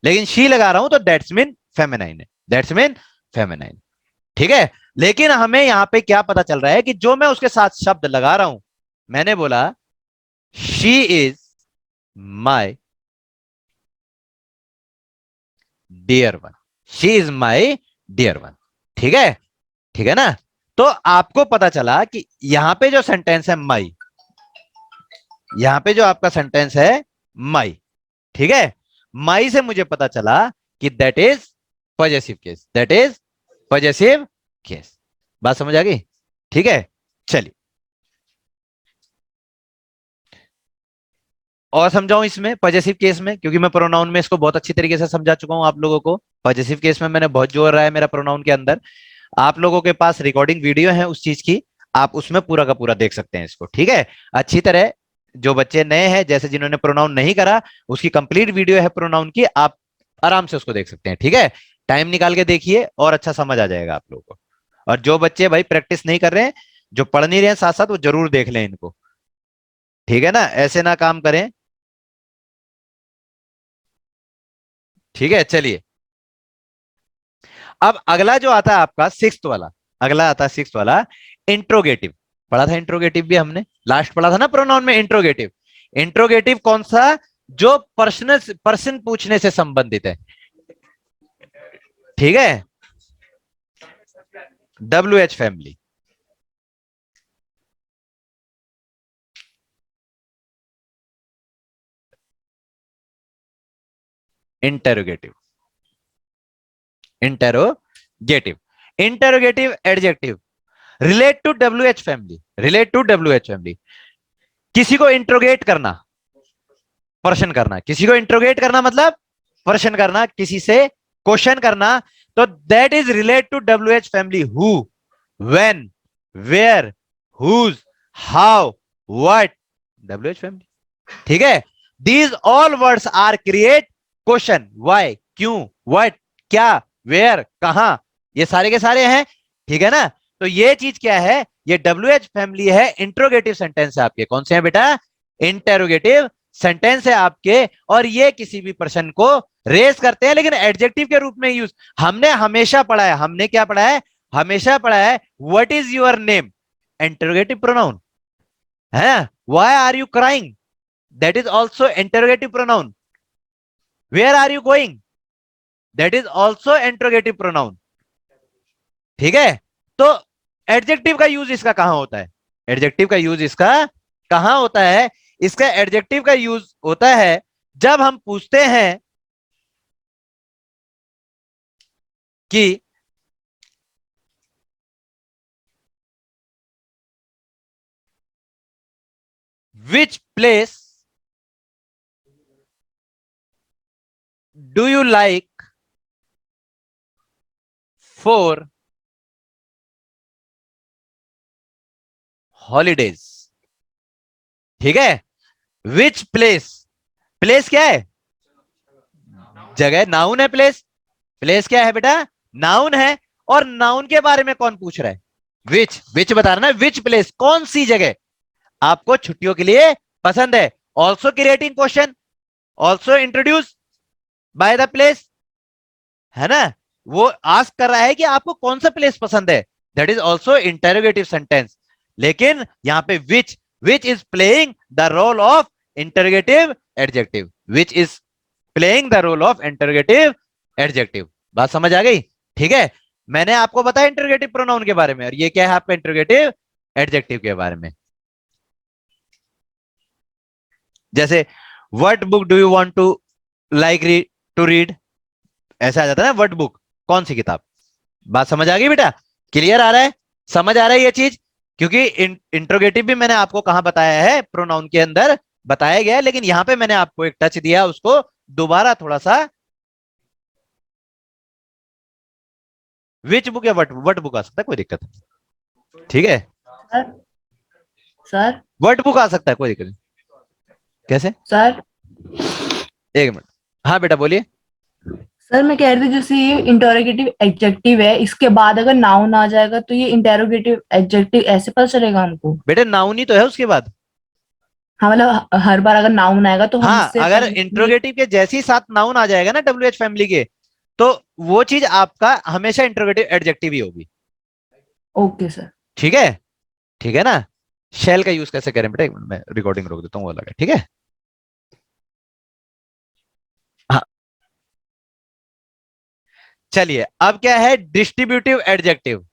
लेकिन शी लगा रहा हूं तो दैट्स मीन फेमिनाइन है, दैट्स मीन फेमिनाइन, ठीक है। लेकिन हमें यहां पे क्या पता चल रहा है कि जो मैं उसके साथ शब्द लगा रहा हूं, मैंने बोला she is my dear one, she is my dear one, ठीक है, ठीक है ना। तो आपको पता चला कि यहां पे जो सेंटेंस है माई, यहां पे जो आपका सेंटेंस है माई, ठीक है, माई से मुझे पता चला कि that is possessive case, that is possessive case. बात समझ आ गई? ठीक है, चलिए और समझाऊं इसमें पॉजेसिव केस में, क्योंकि मैं प्रोनाउन में इसको बहुत अच्छी तरीके से समझा चुका हूं आप लोगों को। पॉजेसिव केस में मैंने बहुत जोर रहा है मेरा प्रोनाउन के अंदर। आप लोगों के पास रिकॉर्डिंग वीडियो है उस चीज की, आप उसमें पूरा का पूरा देख सकते हैं इसको, ठीक है, अच्छी तरह। जो बच्चे नए हैं, जैसे जिन्होंने प्रोनाउन नहीं करा, उसकी कंप्लीट वीडियो है प्रोनाउन की, आप आराम से उसको देख सकते हैं, ठीक है। टाइम निकाल के देखिए और अच्छा समझ आ जाएगा आप लोगों को। और जो बच्चे भाई प्रैक्टिस नहीं कर रहे हैं, जो पढ़ नहीं रहे हैं साथ साथ, वो जरूर देख लें इनको, ठीक है ना, ऐसे ना काम करें। ठीक है, चलिए अब अगला जो आता है आपका सिक्स्थ वाला, अगला आता है सिक्स्थ वाला, इंट्रोगेटिव। पढ़ा था इंट्रोगेटिव भी हमने, लास्ट पढ़ा था ना प्रोनाउन में इंट्रोगेटिव। इंट्रोगेटिव कौन सा? जो पर्सन पूछने से संबंधित है, ठीक है, WH family. Interrogative, interrogative, interrogative adjective, relate to WH family, relate to WH family. किसी को इंट्रोगेट करना, प्रश्न करना, किसी को इंट्रोगेट करना मतलब प्रश्न करना, किसी से क्वेश्चन करना, तो that is relate to WH family. Who, when, where, whose, how, what, WH family, ठीक है। These all words are create question, why, क्यों, व्हाट, क्या, वेयर, कहां, ये सारे के सारे हैं, ठीक है ना। तो ये चीज क्या है? ये WH फैमिली है, इंट्रोगेटिव सेंटेंस है आपके। कौन से हैं बेटा? इंटेरोगेटिव सेंटेंस है आपके। और ये किसी भी पर्सन को रेस करते हैं, लेकिन एडजेक्टिव के रूप में यूज। हमने हमेशा पढ़ा है, हमने क्या पढ़ा है? हमेशा पढ़ा है what is your name, interrogative pronoun है। Why are you crying, that is also interrogative pronoun. Where are you going, that is also interrogative pronoun, ठीक है। तो एडजेक्टिव का यूज इसका कहां होता है? एडजेक्टिव का यूज इसका कहां होता है? इसका एडजेक्टिव का यूज होता है जब हम पूछते हैं कि which place do you like for holidays, ठीक है। विच प्लेस, प्लेस क्या है? जगह, नाउन है प्लेस। प्लेस क्या है बेटा? नाउन है। और नाउन के बारे में कौन पूछ रहा है? विच, विच बता रहा ना, विच प्लेस, कौन सी जगह आपको छुट्टियों के लिए पसंद है। Also creating question, also introduce by the place, है ना। वो आस्क कर रहा है कि आपको कौन सा प्लेस पसंद है, that is also interrogative sentence. लेकिन यहां पे which is playing the role of interrogative adjective, which is playing the role of interrogative adjective. बात समझ आ गई? ठीक है, मैंने आपको बताया इंटरोगेटिव प्रोनाउन के बारे में, और ये क्या है आपका इंटरोगेटिव एडजेक्टिव के बारे में। जैसे what book do you want to like to read, ऐसा आ जाता है ना, व्हाट बुक, कौन सी किताब। बात समझ आ गई बेटा? क्लियर आ रहा है? समझ आ रहा है ये चीज? क्योंकि इंट्रोगेटिव भी मैंने आपको कहां बताया है, प्रोनाउन के अंदर बताया गया है, लेकिन यहां पे मैंने आपको एक टच दिया, उसको दोबारा थोड़ा सा। विच बुक या वट बुक आ सकता है, कोई दिक्कत नहीं, ठीक है। सर सर वट बुक आ सकता है, कोई दिक्कत नहीं। कैसे? सर एक मिनट, हाँ बेटा बोलिए। सर मैं कह रही थी जैसे ये इंटरोगेटिव एडजेक्टिव है, इसके बाद अगर नाउन आ जाएगा तो ये इंटरोगेटिव एडजेक्टिव ऐसे पता चलेगा हमको? बेटा नाउन ही तो है उसके बाद। हाँ मतलब हर बार अगर नाउन आएगा तो हम हाँ, इससे अगर पहले। इंट्रोगेटिव के जैसे ही साथ नाउन आ जाएगा ना WH फैमिली के, तो वो चीज आपका हमेशा इंट्रोगेटिव एडजेक्टिव ही होगी, ओके सर। ठीक है। ठीक है ना। शेल का यूज कैसे करें बेटा, एक मिनट मैं रिकॉर्डिंग रोक देता हूँ, वो अलग है, ठीक है। हाँ, चलिए अब क्या है, distributive adjective.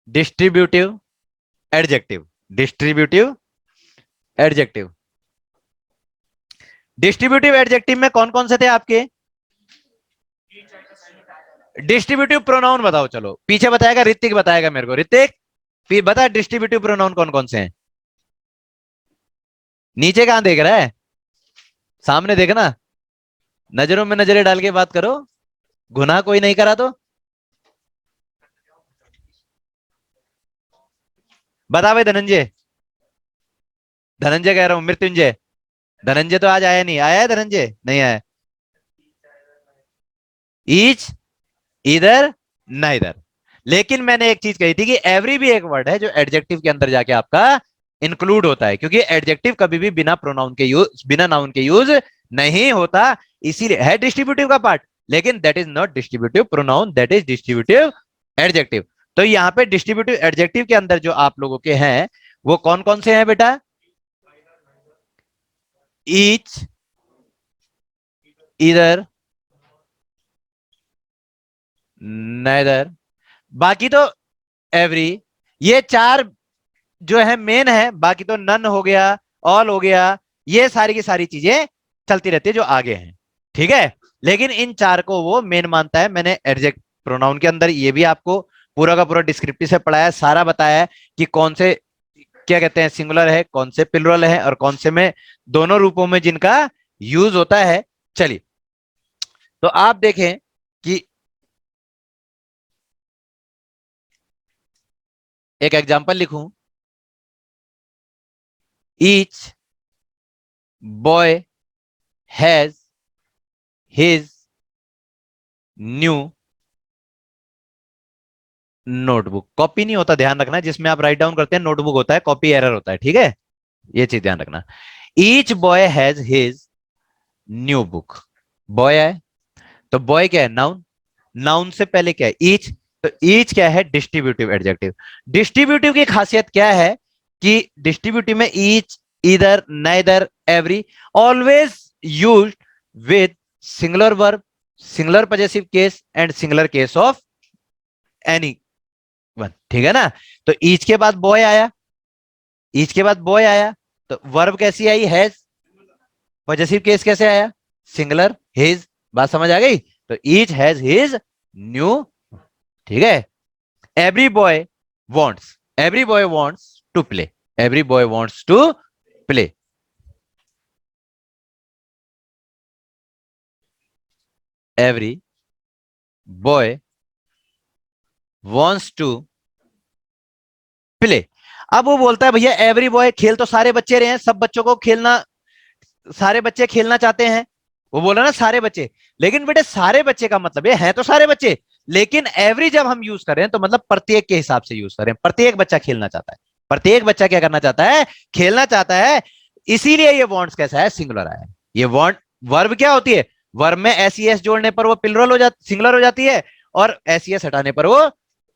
Distributive adjective, distributive adjective. Distributive adjective में कौन कौन से थे आपके? डिस्ट्रीब्यूटिव प्रोनाउन बताओ, चलो पीछे बताएगा ऋतिक, बताएगा मेरे को ऋतिक, फिर बता डिस्ट्रीब्यूटिव प्रोनाउन कौन कौन से हैं। नीचे कहां देख रहा है, सामने देखना, नजरों में नजरें डाल के बात करो, गुनाह कोई नहीं करा तो। बता भाई धनंजय, धनंजय कह रहा हूं, मृत्युंजय, धनंजय तो आज आया नहीं, आया है धनंजय? नहीं आया। ईच, इधर, नाइदर। लेकिन मैंने एक चीज कही थी कि एवरी भी एक वर्ड है जो एडजेक्टिव के अंदर जाके आपका इंक्लूड होता है, क्योंकि एडजेक्टिव कभी भी बिना प्रोनाउन के यूज, बिना नाउन के यूज नहीं होता, इसीलिए है डिस्ट्रीब्यूटिव का पार्ट, लेकिन that is not distributive pronoun, that is distributive adjective. तो यहाँ पे डिस्ट्रीब्यूटिव एडजेक्टिव के अंदर जो आप लोगों के हैं वो कौन कौन से हैं बेटा? ईच, इधर, नाइदर, बाकी तो एवरी, ये चार जो है मेन है, बाकी तो नन हो गया, ऑल हो गया, ये सारी की सारी चीजें चलती रहती है जो आगे हैं, ठीक है। लेकिन इन चार को वो मेन मानता है। मैंने एडजेक्ट प्रोनाउन के अंदर ये भी आपको पूरा का पूरा डिस्क्रिप्टिव से पढ़ाया, सारा बताया है कि कौन से क्या कहते हैं सिंगुलर है, कौन से प्लुरल है, और कौन से में दोनों रूपों में जिनका यूज होता है। चलिए, तो आप देखें कि एक एग्जांपल लिखूं, each boy has his new notebook. Copy नहीं होता, ध्यान रखना, जिसमें आप राइट डाउन करते हैं नोटबुक होता है, कॉपी एरर होता है, ठीक है, ये चीज ध्यान रखना। Each boy has his new book, boy है तो बॉय क्या है? नाउन, नाउन से पहले क्या है? ईच, तो ईच क्या है? Distributive adjective. डिस्ट्रीब्यूटिव की खासियत क्या है कि डिस्ट्रीब्यूटिव में ईच, इधर, neither, every always used with singular verb, singular possessive case and singular case of any one, ठीक है ना। तो ईच के बाद बॉय आया, ईच के बाद बॉय आया, तो वर्ब कैसी आई? हैज। पॉजेसिव केस कैसे आया? Singular, his. बात समझ आ गई? तो ईच हैज हिज न्यू, ठीक है। Every boy wants, every boy wants to play, every boy wants to play. Every boy wants to play. अब वो बोलता है भैया एवरी बॉय, खेल तो सारे बच्चे रहे हैं, सब बच्चों को खेलना, सारे बच्चे खेलना चाहते हैं, वो बोला ना सारे बच्चे। लेकिन बेटे सारे बच्चे का मतलब ये है तो सारे बच्चे, लेकिन एवरी जब हम यूज करें तो मतलब प्रत्येक के हिसाब से यूज करें, प्रत्येक बच्चा खेलना चाहता है, प्रत्येक बच्चा क्या करना चाहता है? खेलना चाहता है। इसीलिए ये वॉन्ट्स कैसा है? सिंगुलर आया। ये वॉन्ट वर्ब क्या होती है? वर्ब में एस ई एस जोड़ने पर वो प्लुरल हो जाती, सिंगुलर हो जाती है, और एस ई एस हटाने पर वो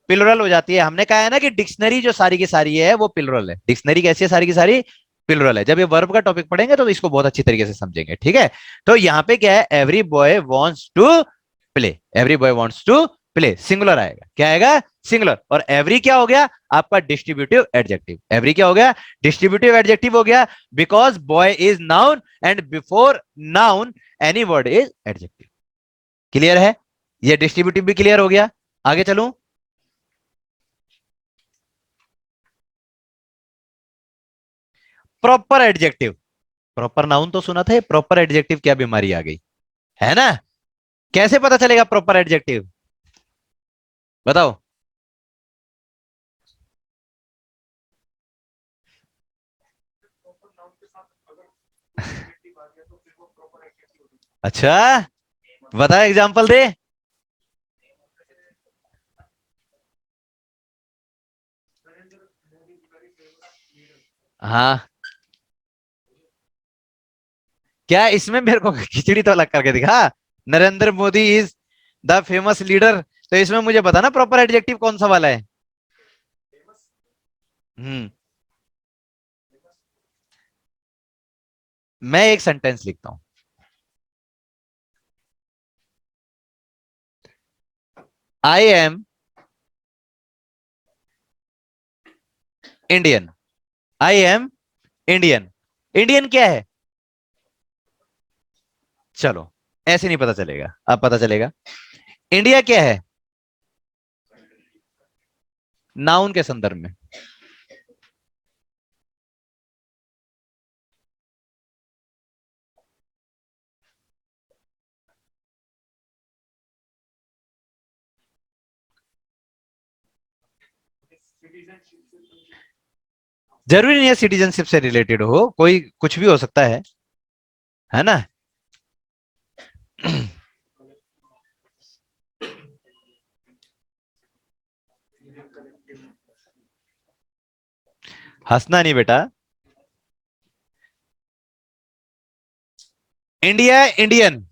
प्लुरल हो जाती है। हमने कहा है ना कि डिक्शनरी जो सारी की सारी है वो प्लुरल है। डिक्शनरी कैसी है? सारी की सारी प्लुरल है। जब ये वर्ब का टॉपिक पढ़ेंगे तो इसको बहुत अच्छी तरीके से समझेंगे, ठीक है। तो यहाँ पे क्या है? Every boy wants to play, every boy wants to play, singular आएगा। क्या आएगा? सिंगुलर। और एवरी क्या हो गया? आपका डिस्ट्रीब्यूटिव एडजेक्टिव। एवरी क्या हो गया? डिस्ट्रीब्यूटिव एडजेक्टिव हो गया, because boy is noun and before noun any word is adjective. Clear है? ये डिस्ट्रीब्यूटिव भी क्लियर हो गया। आगे चलूं? प्रॉपर एडजेक्टिव, प्रॉपर नाउन तो सुना था, प्रॉपर एडजेक्टिव क्या बीमारी आ गई है ना? कैसे पता चलेगा प्रॉपर एडजेक्टिव? बताओ। अच्छा, बता एग्जांपल दे। हाँ, क्या इसमें मेरे को खिचड़ी तो अलग करके दिखा। Narendra Modi is the famous leader, तो इसमें मुझे बताना प्रॉपर एडजेक्टिव कौन सा वाला है। हम्म, मैं एक सेंटेंस लिखता हूं, I am Indian, I am Indian. Indian क्या है? चलो, ऐसे नहीं पता चलेगा, अब पता चलेगा। इंडिया क्या है नाउन के संदर्भ में? जरूरी नहीं है सिटीजनशिप से रिलेटेड हो, कोई कुछ भी हो सकता है ना। हंसना नहीं बेटा। India Indian,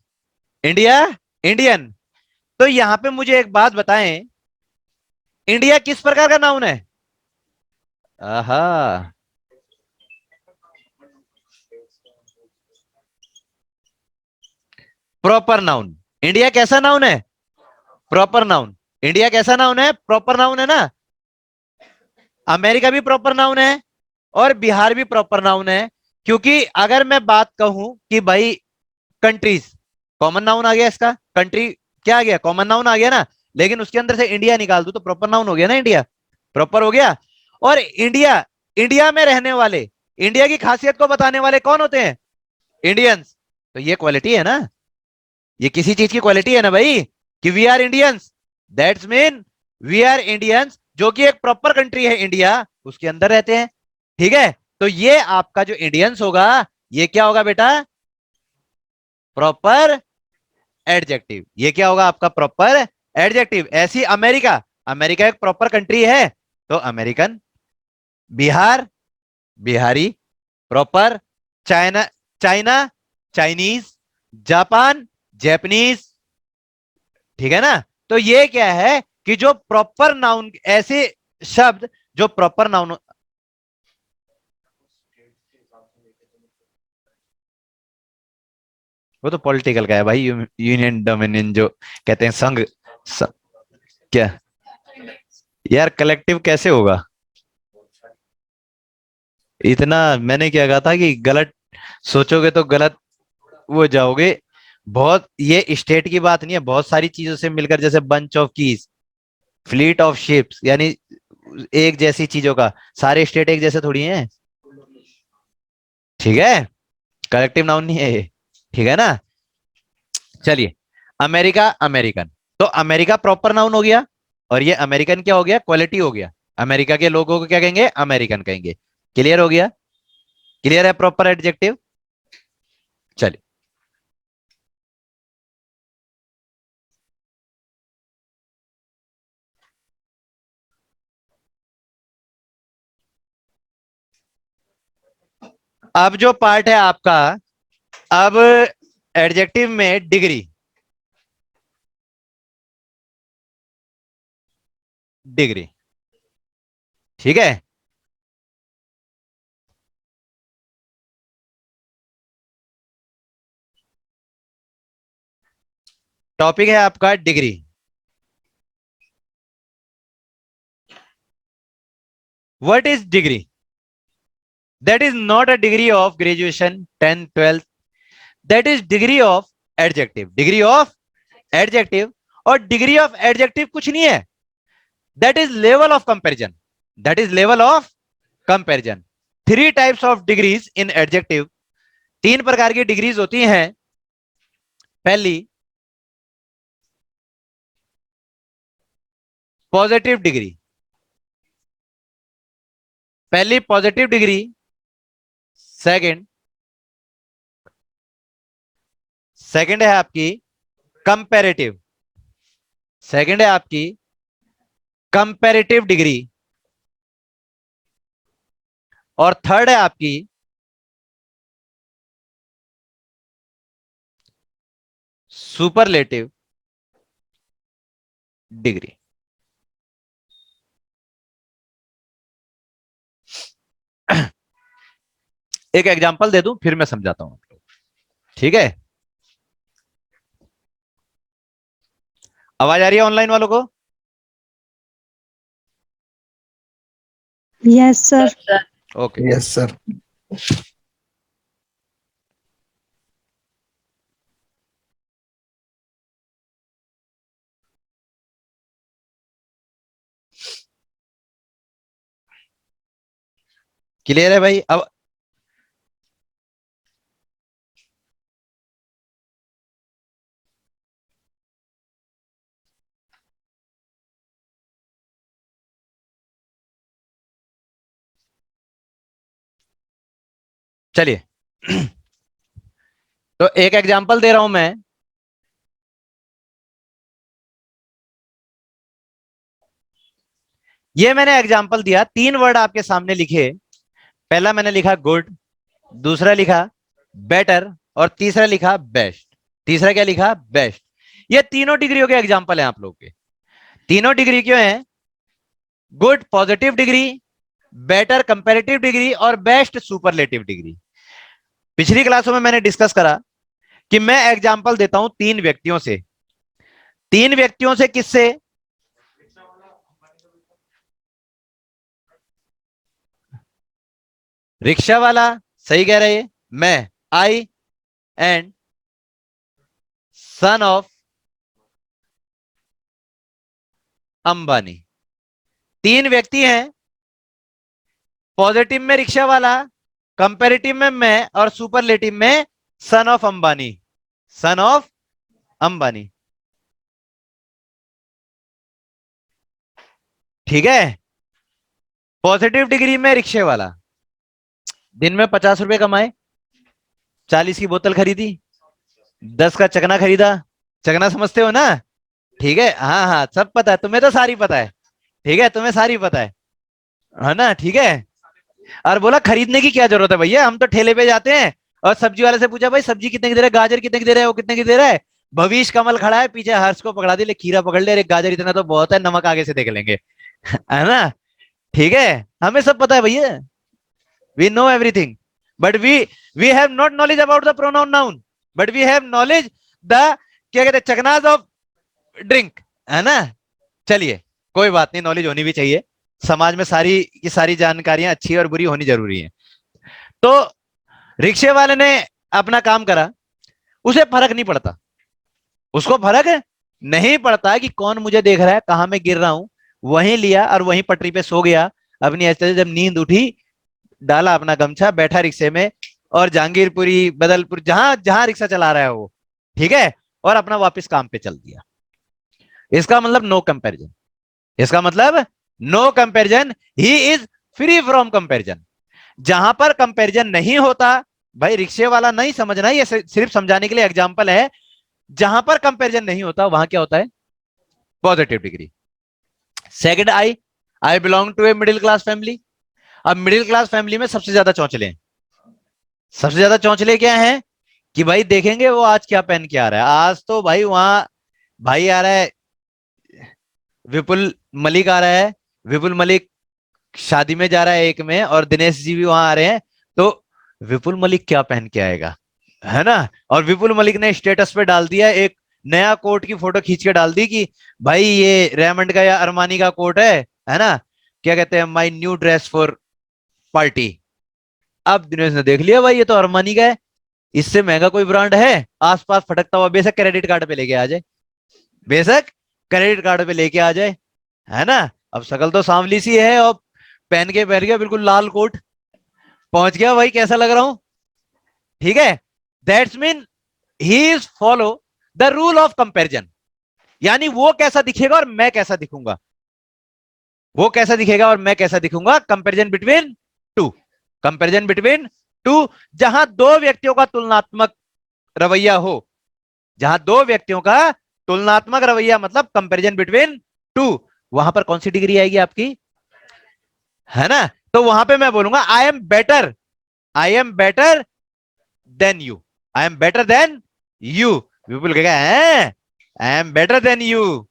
India Indian. तो यहां पे मुझे एक बात बताएं, इंडिया किस प्रकार का नाउन है? आहा, प्रॉपर नाउन। इंडिया कैसा नाउन है? Proper noun. इंडिया कैसा नाउन है? प्रॉपर नाउन है ना। अमेरिका भी प्रॉपर नाउन है और बिहार भी प्रॉपर नाउन है। क्योंकि अगर मैं बात कहूं कि भाई कंट्रीज, कॉमन नाउन आ गया इसका, कंट्री क्या आ गया? कॉमन नाउन आ गया ना। लेकिन उसके अंदर से इंडिया निकाल दूं तो प्रॉपर नाउन हो गया ना, इंडिया प्रॉपर हो गया। और इंडिया, इंडिया में रहने वाले, इंडिया की खासियत को बताने वाले कौन होते हैं? इंडियंस। तो ये क्वालिटी है ना, ये किसी चीज की क्वालिटी है ना भाई, कि we are Indians. That's mean we are Indians, जो कि एक प्रॉपर कंट्री है इंडिया, उसके अंदर रहते हैं। ठीक है, तो ये आपका जो इंडियंस होगा, ये क्या होगा बेटा? Proper adjective. ये क्या होगा आपका? Proper adjective. ऐसी अमेरिका, अमेरिका एक प्रॉपर कंट्री है, तो American. Bihar, Bihari proper. China, China Chinese. Japan, Japanese. ठीक है ना। तो ये क्या है कि जो प्रॉपर नाउन, ऐसे शब्द जो प्रॉपर नाउन, वो तो पॉलिटिकल का है भाई, यूनियन डोमिनियन जो कहते हैं, संघ। स, क्या यार, कलेक्टिव कैसे होगा? इतना मैंने क्या कहा था कि गलत सोचोगे तो गलत वो जाओगे। बहुत, ये स्टेट की बात नहीं है, बहुत सारी चीजों से मिलकर, जैसे bunch of keys, fleet of ships, यानी एक जैसी चीजों का। सारे स्टेट एक जैसे थोड़ी हैं। ठीक है, कलेक्टिव नाउन नहीं है ये। ठीक है ना। चलिए, अमेरिका अमेरिकन, तो अमेरिका प्रॉपर नाउन हो गया, और ये अमेरिकन क्या हो गया? क्वालिटी हो गया। अमेरिका के लोगों को क्या कहेंगे? अमेरिकन कहेंगे। क्लियर हो गया? क्लियर है? Proper adjective. चलिए, अब जो पार्ट है आपका, अब एडजेक्टिव में डिग्री, डिग्री। ठीक है, टॉपिक है आपका degree. What is degree? That is not a degree of graduation, 10th 12th। That is degree of adjective, degree of adjective. और डिग्री ऑफ एडजेक्टिव कुछ नहीं है, that is level of comparison, that is level of comparison. Three types of degrees in adjective, तीन प्रकार की degrees होती हैं। पहली, पॉजिटिव डिग्री, पहली पॉजिटिव डिग्री। सेकंड, सेकंड है आपकी कंपैरेटिव, सेकंड है आपकी कंपैरेटिव डिग्री। और थर्ड है आपकी सुपरलेटिव डिग्री। एक एग्जांपल दे दूं, फिर मैं समझाता हूं आपको। ठीक है, आवाज आ रही है ऑनलाइन वालों को? Yes, sir. Sir okay. Yes sir. Clear है भाई? अब चलिए तो एक एग्जांपल दे रहा हूं मैं। ये मैंने एग्जांपल दिया, 3 वर्ड आपके सामने लिखे। पहला मैंने लिखा गुड, दूसरा लिखा बेटर, और तीसरा लिखा बेस्ट। तीसरा क्या लिखा? बेस्ट। ये तीनों डिग्रियों के एग्जांपल हैं आप लोग के। तीनों डिग्री क्यों हैं? Good positive degree, better comparative degree, और बेस्ट सुपरलेटिव डिग्री। पिछली क्लासों में मैंने डिस्कस करा कि मैं एग्जांपल देता हूं 3 व्यक्तियों से। 3 व्यक्तियों से किससे? रिक्शा वाला, सही कह रहे हैं, मैं, आई एंड सन ऑफ अंबानी। 3 व्यक्ति हैं। पॉजिटिव में रिक्शा वाला, कंपैरेटिव में मैं, और सुपरलेटिव में son of Ambani. Son of Ambani, ठीक है। पॉजिटिव डिग्री में रिक्शे वाला दिन में 50 रुपए कमाए, 40 की बोतल खरीदी, 10 का चकना खरीदा। चकना समझते हो ना? ठीक है, हाँ हाँ सब पता है तुम्हें, तो सारी पता है। ठीक है, तुम्हें सारी पता है ना? ठीक है। और बोला खरीदने की क्या जरूरत है भैया, हम तो ठेले पे जाते हैं और सब्जी वाले से पूछा भाई सब्जी कितने की दे रहा है, गाजर कितने की दे रहा है, वो कितने की दे रहा है। भविष्य कमल खड़ा है पीछे, हर्ष को पकड़ा दी, ले खीरा पकड़ ले, अरे गाजर इतना तो बहुत है, नमक आगे से देख लेंगे। है ना? ठीक है, हमें सब पता है भैया, we know everything, but we have not knowledge about the pronoun noun, but we have knowledge the, क्या कहते हैं, चकनाज ऑफ ड्रिंक। है ना? चलिए कोई बात नहीं, नॉलेज होनी भी चाहिए, समाज में सारी की सारी जानकारियां अच्छी और बुरी होनी जरूरी है। तो रिक्शे वाले ने अपना काम करा, उसे फर्क नहीं पड़ता, उसको फर्क नहीं पड़ता कि कौन मुझे देख रहा है, कहां मैं गिर रहा हूं। वहीं लिया और वहीं पटरी पे सो गया अपनी ऐसे। जब नींद उठी, डाला अपना गमछा, बैठा रिक्शे में, और जहांगीरपुरी, बदलपुर, जहां जहां रिक्शा चला रहा है वो, ठीक है, और अपना वापस काम पे चल दिया। इसका मतलब नो कंपैरिजन। इसका मतलब no comparison, he is free from comparison. जहां पर कंपैरिजन नहीं होता, भाई रिक्शे वाला नहीं समझना, ये सिर्फ समझाने के लिए एग्जांपल है। जहां पर कंपैरिजन नहीं होता वहां क्या होता है? Positive degree. Second, I belong to a middle class family. अब मिडिल क्लास फैमिली में सबसे ज्यादा चौंचले हैं। सबसे ज्यादा चौंचले क्या हैं? कि भाई देखेंगे वो आज क्या पहन के आ रहा है। आज तो भाई वहां भाई आ रहा है, विपुल मलिक आ रहा है, विपुल मलिक शादी में जा रहा है एक में, और दिनेश जी भी वहां आ रहे हैं। तो विपुल मलिक क्या पहन के आएगा, है ना? और विपुल मलिक ने स्टेटस पे डाल दिया, एक नया कोट की फोटो खींच के डाल दी कि भाई ये रेमंड का या अरमानी का कोट है ना? क्या कहते हैं, my new dress for party. अब दिनेश ने देख लिया भाई ये तो अरमानी का है, इससे महंगा कोई ब्रांड है आसपास फटकता हुआ, बेशक क्रेडिट कार्ड पे लेके आ जाए, बेशक क्रेडिट कार्ड पे लेके आ जाए, है ना? अब शकल तो सांवली सी है, और पहन गया बिल्कुल लाल कोट, पहुंच गया भाई कैसा लग रहा हूं। ठीक है, that's mean he is follow the rule of comparison. यानी वो कैसा दिखेगा और मैं कैसा दिखूंगा, वो कैसा दिखेगा और मैं कैसा दिखूंगा, comparison between two. Comparison between two, जहां दो व्यक्तियों का तुलनात्मक रवैया हो, जहां दो व्यक्तियों का तुलनात्मक रवैया मतलब कंपैरिजन बिटवीन टू, वहां पर कौन सी डिग्री आएगी आपकी, है ना? तो वहां पे मैं बोलूंगा I am better, I am better than you, I am better than you. People कहेगा I am better than you.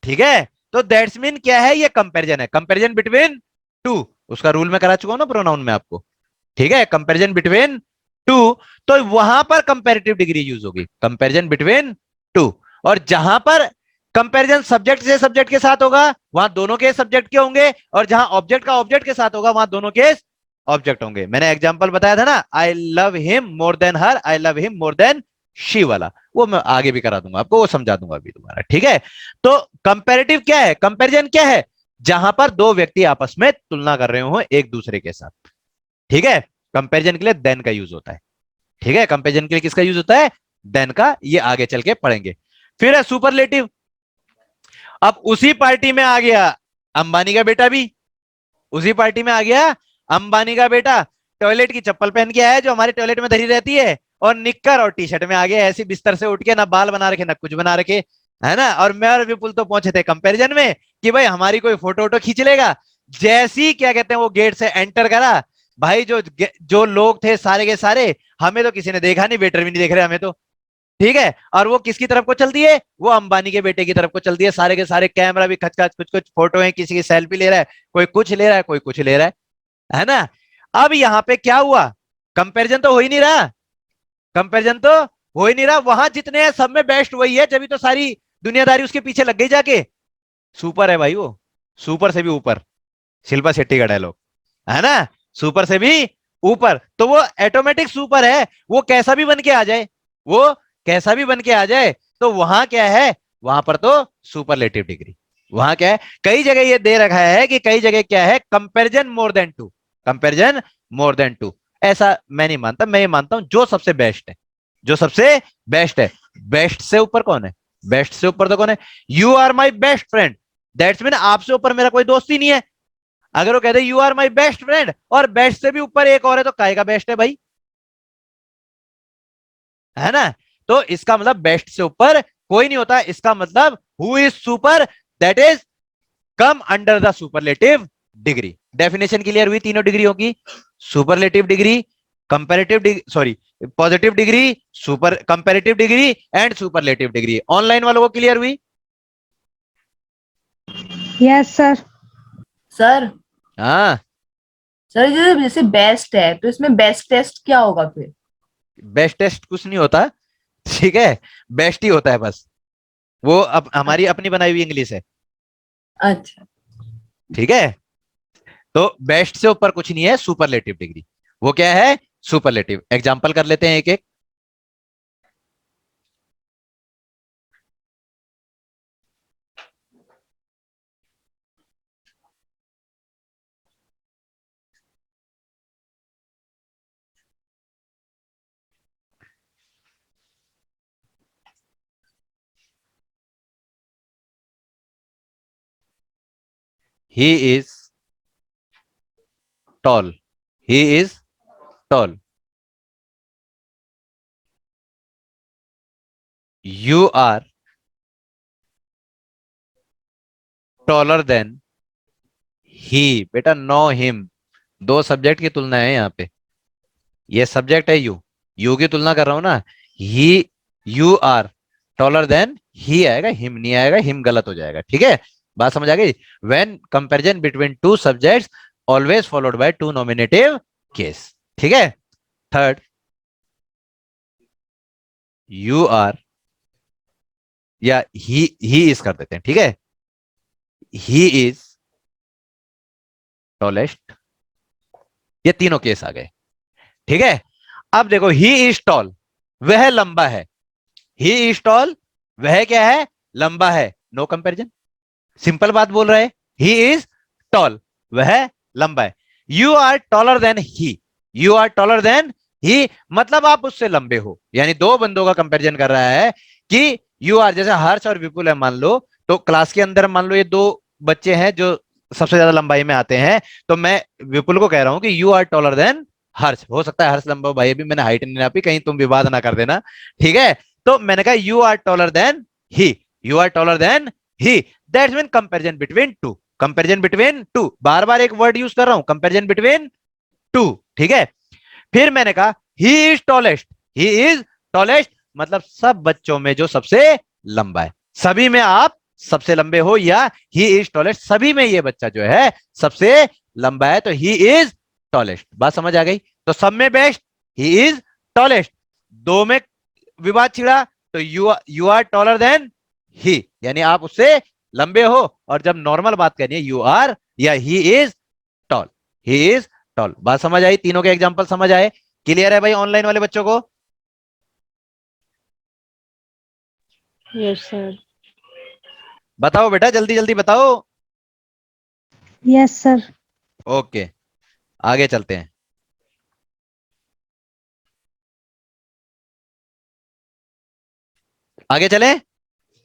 ठीक है, तो दैट्स मीन क्या है, ये कंपैरिजन है, कंपैरिजन बिटवीन टू। उसका रूल मैं करा चुका हूं ना प्रोनाउन में आपको। ठीक है, कंपैरिजन बिटवीन टू, तो वहां पर कंपैरेटिव डिग्री यूज होगी, कंपैरिजन बिटवीन टू। और जहां पर कंपैरिजन सब्जेक्ट से सब्जेक्ट के साथ होगा, वहां दोनों के सब्जेक्ट के होंगे, और जहां ऑब्जेक्ट का ऑब्जेक्ट के साथ होगा वहां दोनों के ऑब्जेक्ट होंगे। मैंने एग्जांपल बताया था ना, I love him more than her, I love him more than she वाला, वो मैं आगे भी करा दूंगा आपको, वो समझा दूंगा अभी तुम्हारा, ठीक है। तो कंपैरेटिव क्या है, कंपैरिजन क्या है, जहां पर दो व्यक्ति आपस में तुलना कर रहे हो एक दूसरे के साथ, ठीक है। कंपैरिजन के लिए देन का यूज होता है, ठीक है। कंपैरिजन के लिए किसका यूज होता है, देन का, ये आगे चल के पढ़ेंगे। फिर है सुपरलेटिव। अब उसी पार्टी में आ गया अंबानी का बेटा भी, उसी पार्टी में आ गया अंबानी का बेटा, टॉयलेट की चप्पल पहन के आया जो हमारे टॉयलेट में धरी रहती है, और निक्कर और टी शर्ट में आ गया, ऐसे बिस्तर से उठ के, ना बाल बना रखे ना कुछ बना रखे, है ना। और मैं और विपुल तो पहुंचे थे कंपैरिजन में कि भाई हमारी कोई फोटो वोटो खींच लेगा। जैसी क्या कहते हैं वो गेट से एंटर करा, भाई जो जो लोग थे सारे के सारे, हमें तो किसी ने देखा नहीं, वेटर भी नहीं देख रहे हमें तो, ठीक है। और वो किसकी तरफ को चलती है, वो अंबानी के बेटे की तरफ को चलती है, सारे के सारे कैमरा भी खच खच, कुछ कुछ फोटो है, किसी की सेल्फी ले रहा है, कोई कुछ ले रहा है, कोई कुछ ले रहा है ना। अब यहां पे क्या हुआ, कंपैरिजन तो हो ही नहीं रहा, कंपैरिजन तो हो ही नहीं रहा, वहां जितने हैं सब में बेस्ट वही है, जब तो सारी दुनियादारी उसके पीछे लग गई जाके। सुपर है भाई वो, सुपर से भी ऊपर, शिल्पा शेट्टी का डायलॉग है ना, सुपर से भी ऊपर, तो वो ऑटोमेटिक सुपर है, वो कैसा भी बन के आ जाए, वो कैसा भी बन के आ जाए, तो वहां क्या है, वहां पर तो सुपरलेटिव डिग्री, वहां क्या है, कई जगह ये दे रखा है कि कई जगह क्या है, comparison more than two, comparison more than two. ऐसा मैं नहीं मानता, मैं ये मानता हूं जो सबसे बेस्ट है, जो सबसे बेस्ट है। बेस्ट से ऊपर कौन है, बेस्ट से ऊपर तो कौन है, you are my best friend, that's mean आपसे ऊपर मेरा कोई दोस्त ही नहीं है। अगर वो कहते you are my best friend, और बेस्ट से भी ऊपर एक और है, तो काय का बेस्ट है भाई, है ना। तो इसका मतलब बेस्ट से ऊपर कोई नहीं होता, इसका मतलब who is super, that is come under the superlative degree. Definition clear हुई, तीनों डिग्री होगी, superlative degree, comparative degree, sorry positive degree, super comparative degree and superlative degree. Online वालों को क्लियर हुई? Yes sir. सर हाँ, sir जैसे best है तो इसमें बेस्ट टेस्ट क्या होगा फिर? बेस्ट टेस्ट कुछ नहीं होता, ठीक है, बेस्ट ही होता है बस, वो अब हमारी अपनी बनाई हुई इंग्लिश है, अच्छा, ठीक है। तो बेस्ट से ऊपर कुछ नहीं है, सुपरलेटिव डिग्री, वो क्या है, सुपरलेटिव। एग्जांपल कर लेते हैं एक एक। He is tall, he is tall, you are taller than he. बेटा नो हिम, दो सब्जेक्ट की तुलना है यहाँ पे, ये सब्जेक्ट है यू, यू की तुलना कर रहा हूं ना, he, you are taller than he आएगा, हिम नहीं आएगा, हिम गलत हो जाएगा, ठीक है। बात समझ आ गई? When comparison between two subjects always followed by two nominative case, ठीक है। थर्ड, यू आर, या ही इज कर देते हैं, ठीक है, ही इज टॉलेस्ट, ये तीनों केस आ गए, ठीक है। अब देखो, ही इज टॉल, वह लंबा है, ही इज टॉल, वह क्या है, लंबा है, नो कंपैरिजन, सिंपल बात बोल रहा है, ही इज टॉल, वह लंबा है। You are taller than he, you are taller than he, मतलब आप उससे लंबे हो, यानी दो बंदों का कंपैरिजन कर रहा है कि यू आर, जैसे हर्ष और विपुल है मान लो, तो क्लास के अंदर मान लो ये दो बच्चे हैं जो सबसे ज्यादा लंबाई में आते हैं, तो मैं विपुल को कह रहा हूं कि यू आर टॉलर देन हर्ष, हो सकता है हर्ष लंबा हो भाई, अभी मैंने हाइट नहीं नापी, कहीं तुम विवाद ना कर देना, ठीक है। तो मैंने कहा you are taller than he, you are taller than he, that's mean comparison between two, comparison between two, बार बार एक वर्ड यूज कर रहा हूं, कंपैरिजन बिटवीन टू, ठीक है। फिर मैंने कहा he is tallest, he is tallest, मतलब सब बच्चों में जो सबसे लंबा है, सभी में आप सबसे लंबे हो, या ही इज टॉलेस्ट, सभी में ये बच्चा जो है सबसे लंबा है, तो ही इज टॉलेस्ट। बात समझ आ गई? तो सब में बेस्ट, ही इज टॉलेस्ट, दो में विवाद छिड़ा, तो you are taller than he, यानी आप उससे लंबे हो, और जब नॉर्मल बात करनी है यू आर या ही is tall, he is toll. बात समझ आई? तीनों के एग्जांपल समझ आए? क्लियर है भाई ऑनलाइन वाले बच्चों को? Yes sir. बताओ बेटा, जल्दी जल्दी बताओ। Yes sir. ओके, आगे चलते हैं। आगे चलें।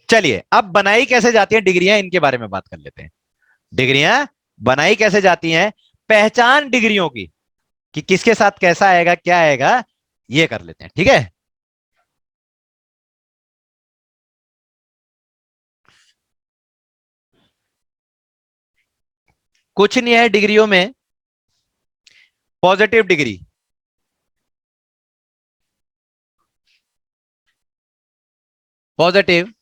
चलिए, अब बनाई कैसे जाती है डिग्रियां, इनके बारे में बात कर लेते हैं। डिग्रियां बनाई कैसे जाती हैं, पहचान डिग्रियों की, कि किसके साथ कैसा आएगा, क्या आएगा, ये कर लेते हैं। ठीक है, कुछ नहीं है डिग्रियों में। पॉजिटिव डिग्री, पॉजिटिव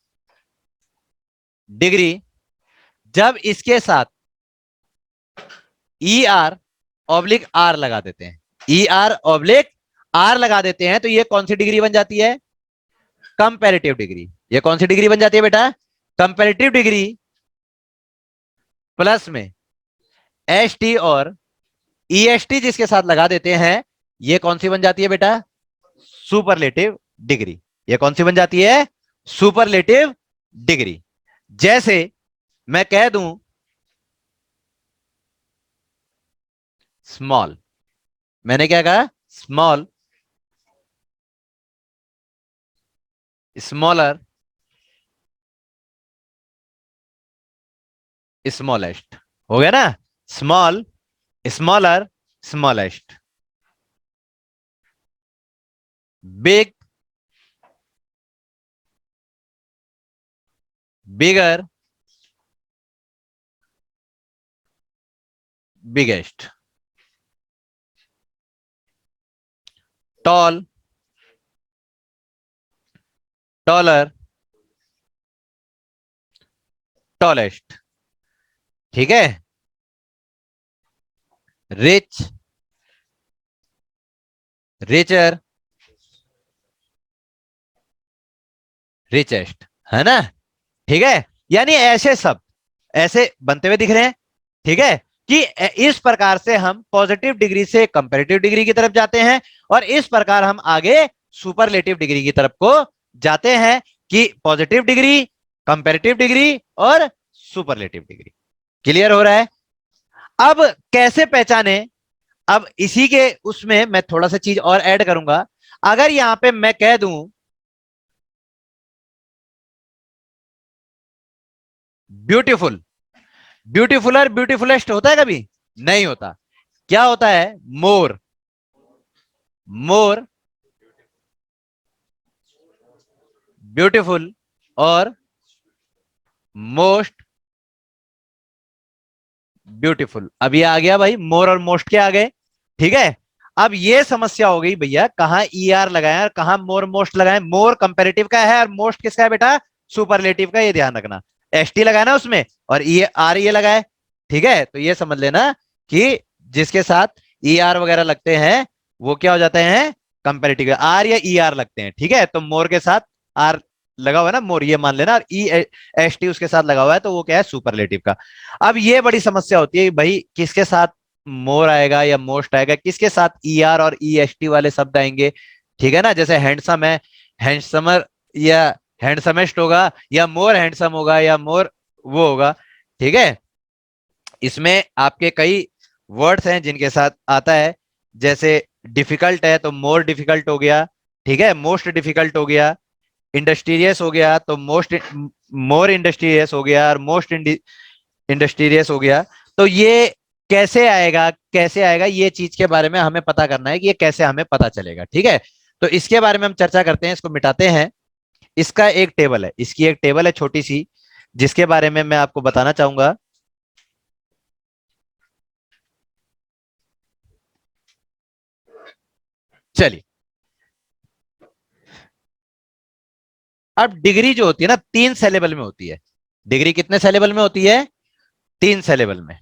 डिग्री जब इसके साथ ई आर ऑब्लिक आर लगा देते हैं, ई आर ऑब्लिक आर लगा देते हैं, तो ये कौन सी डिग्री बन जाती है? Comparative degree. ये कौन सी डिग्री बन जाती है बेटा? कंपैरेटिव डिग्री प्लस में एस टी और ई एस टी जिसके साथ लगा देते हैं, ये कौन सी बन जाती है बेटा? Superlative degree. ये कौन सी बन जाती है? Superlative degree. जैसे मैं कह दूं स्मॉल, मैंने क्या कहा? Small, smaller, smallest. हो गया ना? Small, smaller, smallest. Big, bigger, biggest. Tall, taller, tallest. ठीक है। Rich, richer, richest. है ना? ठीक है, यानी ऐसे सब ऐसे बनते हुए दिख रहे हैं। ठीक है, कि इस प्रकार से हम पॉजिटिव डिग्री से कंपैरेटिव डिग्री की तरफ जाते हैं, और इस प्रकार हम आगे सुपरलेटिव डिग्री की तरफ को जाते हैं, कि पॉजिटिव डिग्री, कंपैरेटिव डिग्री और सुपरलेटिव डिग्री। क्लियर हो रहा है? अब कैसे पहचाने? अब इसी के उसमें मैं थोड़ा सा चीज और ऐड करूंगा। अगर यहां पे मैं कह दूं ब्यूटीफुल, ब्यूटीफुलर, ब्यूटीफुलेस्ट होता है कभी? नहीं होता। क्या होता है? मोर, मोर ब्यूटीफुल और मोस्ट ब्यूटीफुल। अब ये आ गया भाई, मोर और मोस्ट के आ गए। ठीक है, अब ये समस्या हो गई भैया, कहां ई आर लगाए और कहां मोर मोस्ट लगाए। मोर कंपेरेटिव का है और मोस्ट किसका है बेटा? सुपरलेटिव का, ये ध्यान रखना। एस टी लगाया ना उसमें, और ई आर ये लगाए। ठीक है, तो ये समझ लेना कि जिसके साथ ई आर वगैरह लगते हैं वो क्या हो जाते हैं? कंपेरेटिव। आर या ई आर लगते हैं, ठीक है, तो मोर के साथ आर लगा हुआ है ना, मोर ये मान लेना, और ई एस टी उसके साथ लगा हुआ है, तो वो क्या है? सुपरलेटिव का। अब ये बड़ी समस्या होती है भाई, किसके साथ मोर आएगा या मोस्ट आएगा, किसके साथ ई आर और ई एस टी वाले शब्द आएंगे। ठीक है ना? जैसे हैंडसम है, हैंडसमर या हैंडसमेस्ट होगा, या मोर हैंडसम होगा, या मोर वो होगा। ठीक है, इसमें आपके कई वर्ड्स हैं जिनके साथ आता है। जैसे डिफिकल्ट है तो मोर डिफिकल्ट हो गया। ठीक है, मोस्ट डिफिकल्ट हो गया। इंडस्ट्रियस हो गया तो मोस्ट, मोर इंडस्ट्रियस हो गया, और मोस्ट इंडस्ट्रियस हो गया। तो ये कैसे आएगा, कैसे आएगा, ये चीज के बारे में हमें पता करना है कि ये कैसे हमें पता चलेगा। ठीक है, तो इसके बारे में हम चर्चा करते हैं, इसको मिटाते हैं। इसका एक टेबल है, इसकी एक टेबल है छोटी सी, जिसके बारे में मैं आपको बताना चाहूंगा। चलिए, अब डिग्री जो होती है ना, 3 सेलेबल में होती है। डिग्री कितने सेलेबल में होती है? 3 सेलेबल में।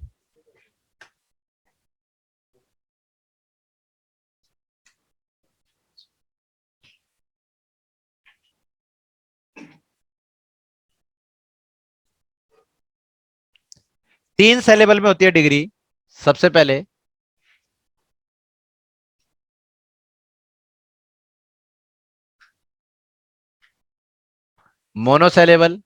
3 सेलेबल में होती है डिग्री। सबसे पहले मोनोसेलेबल,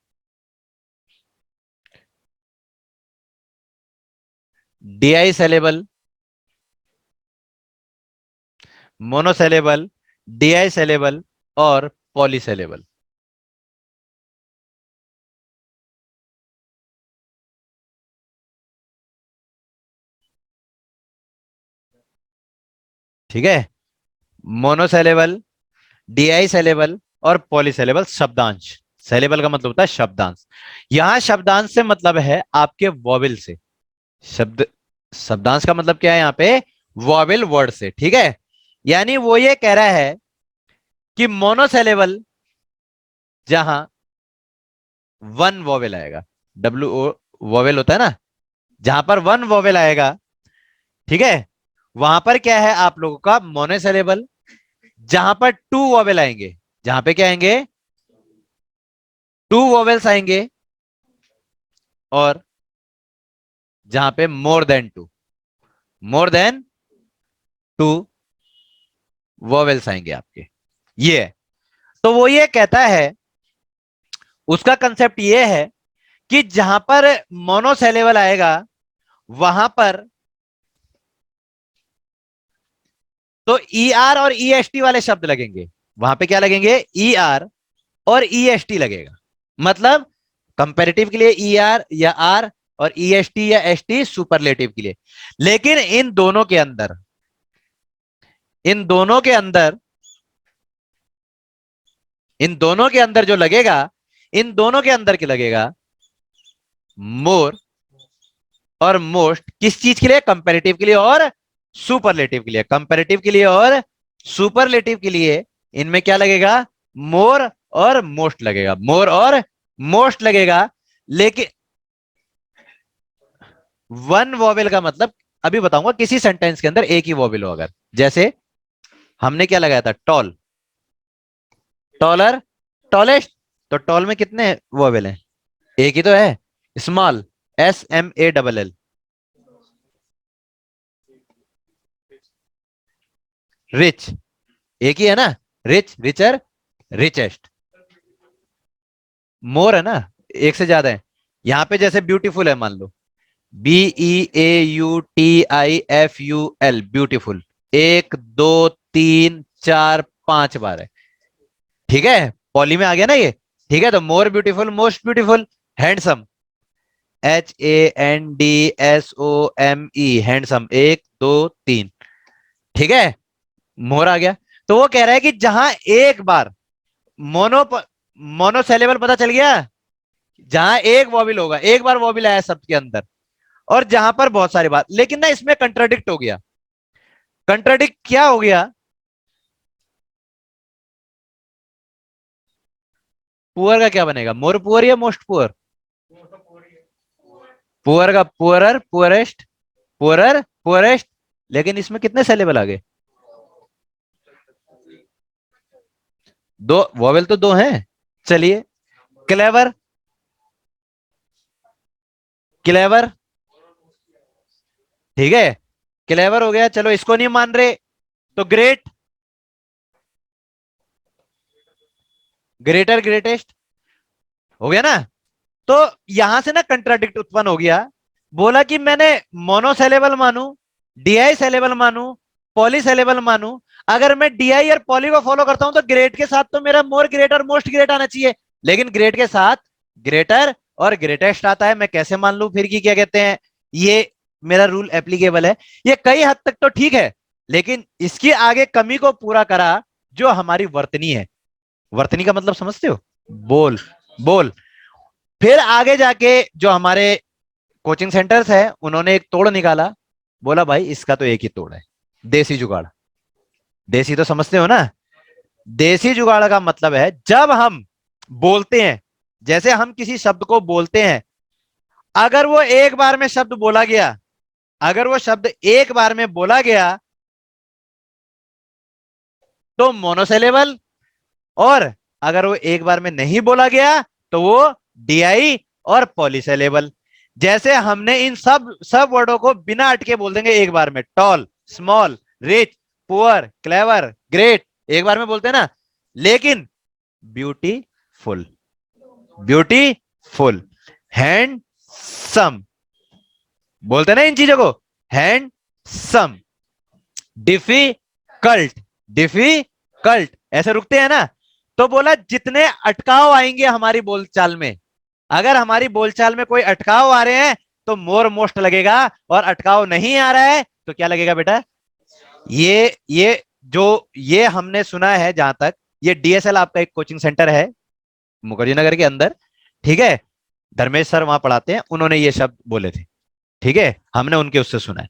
डीआई सेलेबल, मोनोसेलेबल, डीआई सेलेबल और पॉलीसेलेबल। ठीक है, मोनोसेलेबल, डीआई सेलेबल और पॉलीसेलेबल शब्दांश। सेलेबल का मतलब होता है शब्दांश। यहां शब्दांश से मतलब है आपके वॉवेल से। शब्द शब्दांश का मतलब क्या है यहाँ पे? वॉवेल वर्ड से। ठीक है, यानी वो ये कह रहा है कि मोनोसेलेबल जहां वन वॉवेल आएगा, डब्ल्यू ओ वॉवेल होता है ना, जहां पर वन वॉवेल आएगा, ठीक है, वहां पर क्या है आप लोगों का मोनोसेलेबल। जहां पर टू वॉवेल आएंगे, जहां पे क्या आएंगे? टू वॉवेल्स आएंगे। और जहां पे मोर देन टू वॉवेल्स आएंगे आपके, ये है। तो वो ये कहता है, उसका कंसेप्ट ये है कि जहां पर मोनोसेलेबल आएगा वहां पर तो ई आर और ई एस टी वाले शब्द लगेंगे। वहां पे क्या लगेंगे? ई आर और ई एस टी लगेगा। मतलब कंपैरेटिव के लिए ई आर या आर, और ई एस टी या एस टी सुपरलेटिव के लिए। लेकिन इन दोनों के अंदर इन दोनों के अंदर जो लगेगा, इन दोनों के अंदर क्या लगेगा? मोर और मोस्ट। किस चीज के लिए? कंपैरेटिव के लिए और सुपरलेटिव के लिए। कंपैरेटिव के लिए और सुपरलेटिव के लिए इनमें क्या लगेगा? मोर और मोस्ट लगेगा, मोर और मोस्ट लगेगा। लेकिन वन वॉवेल का मतलब अभी बताऊंगा। किसी सेंटेंस के अंदर एक ही वॉवेल हो, अगर जैसे हमने क्या लगाया था? Tall, taller, tallest. तो टॉल में कितने वॉवेल हैं? एक ही तो है। Small, S M A double L. Rich, एक ही है ना, रिच, रिचर, रिचेस्ट। मोर है ना, एक से ज्यादा है। यहां पे जैसे ब्यूटीफुल है, मान लो B E A U T I F U L, beautiful. एक, दो, तीन, चार, 5 बार है। ठीक है, पॉली में आ गया ना ये। ठीक है, तो more beautiful, most beautiful, handsome, H A N D S O M E, handsome, 1, 2, 3। ठीक है, मोर आ गया। तो वो कह रहा है कि जहां एक बार मोनो मोनोसेलेबल पता चल गया, जहां एक वॉबिल होगा, एक बार वॉबिल आया शब्द के अंदर, और जहां पर बहुत सारी बात। लेकिन ना इसमें कंट्राडिक्ट हो गया। कंट्राडिक्ट क्या हो गया? पुअर का क्या बनेगा? मोर पुअर या मोस्ट पुअर? पुअर का पुअरर, पुअरेस्ट, पुअरर, पुअरेस्ट। लेकिन इसमें कितने सेलेबल आ गए? दो वॉवेल तो दो हैं। चलिए, क्लेवर, क्लेवर। ठीक है, क्लेवर हो गया, चलो इसको नहीं मान रहे। तो ग्रेट, ग्रेटर, ग्रेटेस्ट हो गया ना। तो यहां से ना कंट्राडिक्ट उत्पन्न हो गया। बोला कि मैंने मोनोसेलेबल मानू, डीआई सेलेबल मानू, पॉली सेलेबल मानू। अगर मैं डीआई और पॉली को फॉलो करता हूं तो ग्रेट के साथ तो मेरा मोर ग्रेट और मोस्ट ग्रेट आना चाहिए। लेकिन ग्रेट के साथ ग्रेटर और ग्रेटेस्ट आता है। मैं कैसे मान लू फिर कि क्या कहते हैं, ये मेरा रूल एप्लीकेबल है? ये कई हद तक तो ठीक है, लेकिन इसकी आगे कमी को पूरा करा जो हमारी वर्तनी है। वर्तनी का मतलब समझते हो? बोल, बोल। फिर आगे जाके जो हमारे कोचिंग सेंटर्स है, उन्होंने एक तोड़ निकाला। बोला भाई इसका तो एक ही तोड़ है, देसी जुगाड़। देसी तो समझते हो ना? देसी जुगाड़ का मतलब है जब हम बोलते हैं, जैसे हम किसी शब्द को बोलते हैं, अगर वो एक बार में शब्द बोला गया, अगर वो शब्द एक बार में बोला गया तो मोनोसेलेबल, और अगर वो एक बार में नहीं बोला गया तो वो डीआई और पॉलीसेलेबल। जैसे हमने इन सब वर्डों को बिना अटके बोल देंगे एक बार में, tall, small, rich, poor, clever, great, एक बार में बोलते हैं ना। लेकिन ब्यूटीफुल, ब्यूटीफुल, हैंडसम, बोलते हैं ना इन चीजों को, हैंडसम, डिफिकल्ट, डिफिकल्ट, ऐसे रुकते हैं ना। तो बोला जितने अटकाव आएंगे हमारी बोलचाल में, अगर हमारी बोलचाल में कोई अटकाव आ रहे हैं तो मोर मोस्ट लगेगा, और अटकाव नहीं आ रहा है तो क्या लगेगा बेटा? ये हमने सुना है जहां तक, ये डीएसएल आपका एक कोचिंग सेंटर है मुखर्जी नगर के अंदर, ठीक है, धर्मेश सर वहां पढ़ाते हैं, उन्होंने ये शब्द बोले थे, ठीक है, हमने उनके उससे सुना है।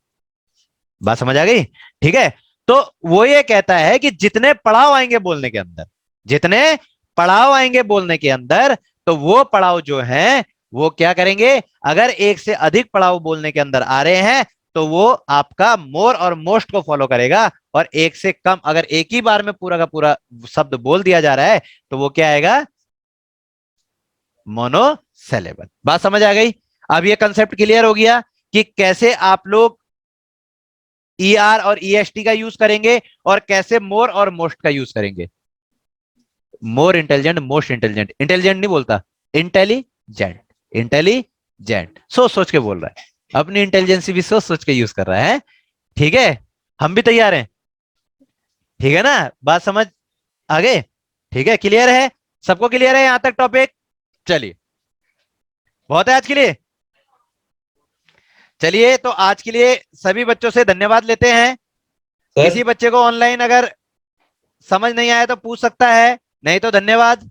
बात समझ आ गई? ठीक है, तो वो ये कहता है कि जितने पड़ाव आएंगे बोलने के अंदर, जितने पड़ाव आएंगे बोलने के अंदर, तो वो पड़ाव जो है वो क्या करेंगे, अगर एक से अधिक पड़ाव बोलने के अंदर आ रहे हैं तो वो आपका मोर और मोस्ट को फॉलो करेगा, और एक से कम, अगर एक ही बार में पूरा का पूरा शब्द बोल दिया जा रहा है तो वो क्या आएगा? मोनोसिलेबल। बात समझ आ गई? अब ये कंसेप्ट क्लियर हो गया कि कैसे आप लोग ईआर और ईएसटी का यूज करेंगे और कैसे मोर और मोस्ट का यूज करेंगे। More intelligent, most intelligent, intelligent नहीं बोलता, इंटेलिजेंट, इंटेलिजेंट, सोच सोच के बोल रहा है, अपनी इंटेलिजेंसी भी सोच सोच के यूज कर रहा है। ठीक है, हम भी तैयार हैं, ठीक है ना? बात समझ आगे? ठीक है, क्लियर है सबको? क्लियर है यहां तक टॉपिक? चलिए, बहुत है आज के लिए। चलिए, तो आज के लिए सभी बच्चों से धन्यवाद लेते हैं। किसी बच्चे को ऑनलाइन अगर समझ नहीं आया तो पूछ सकता है, नहीं तो धन्यवाद।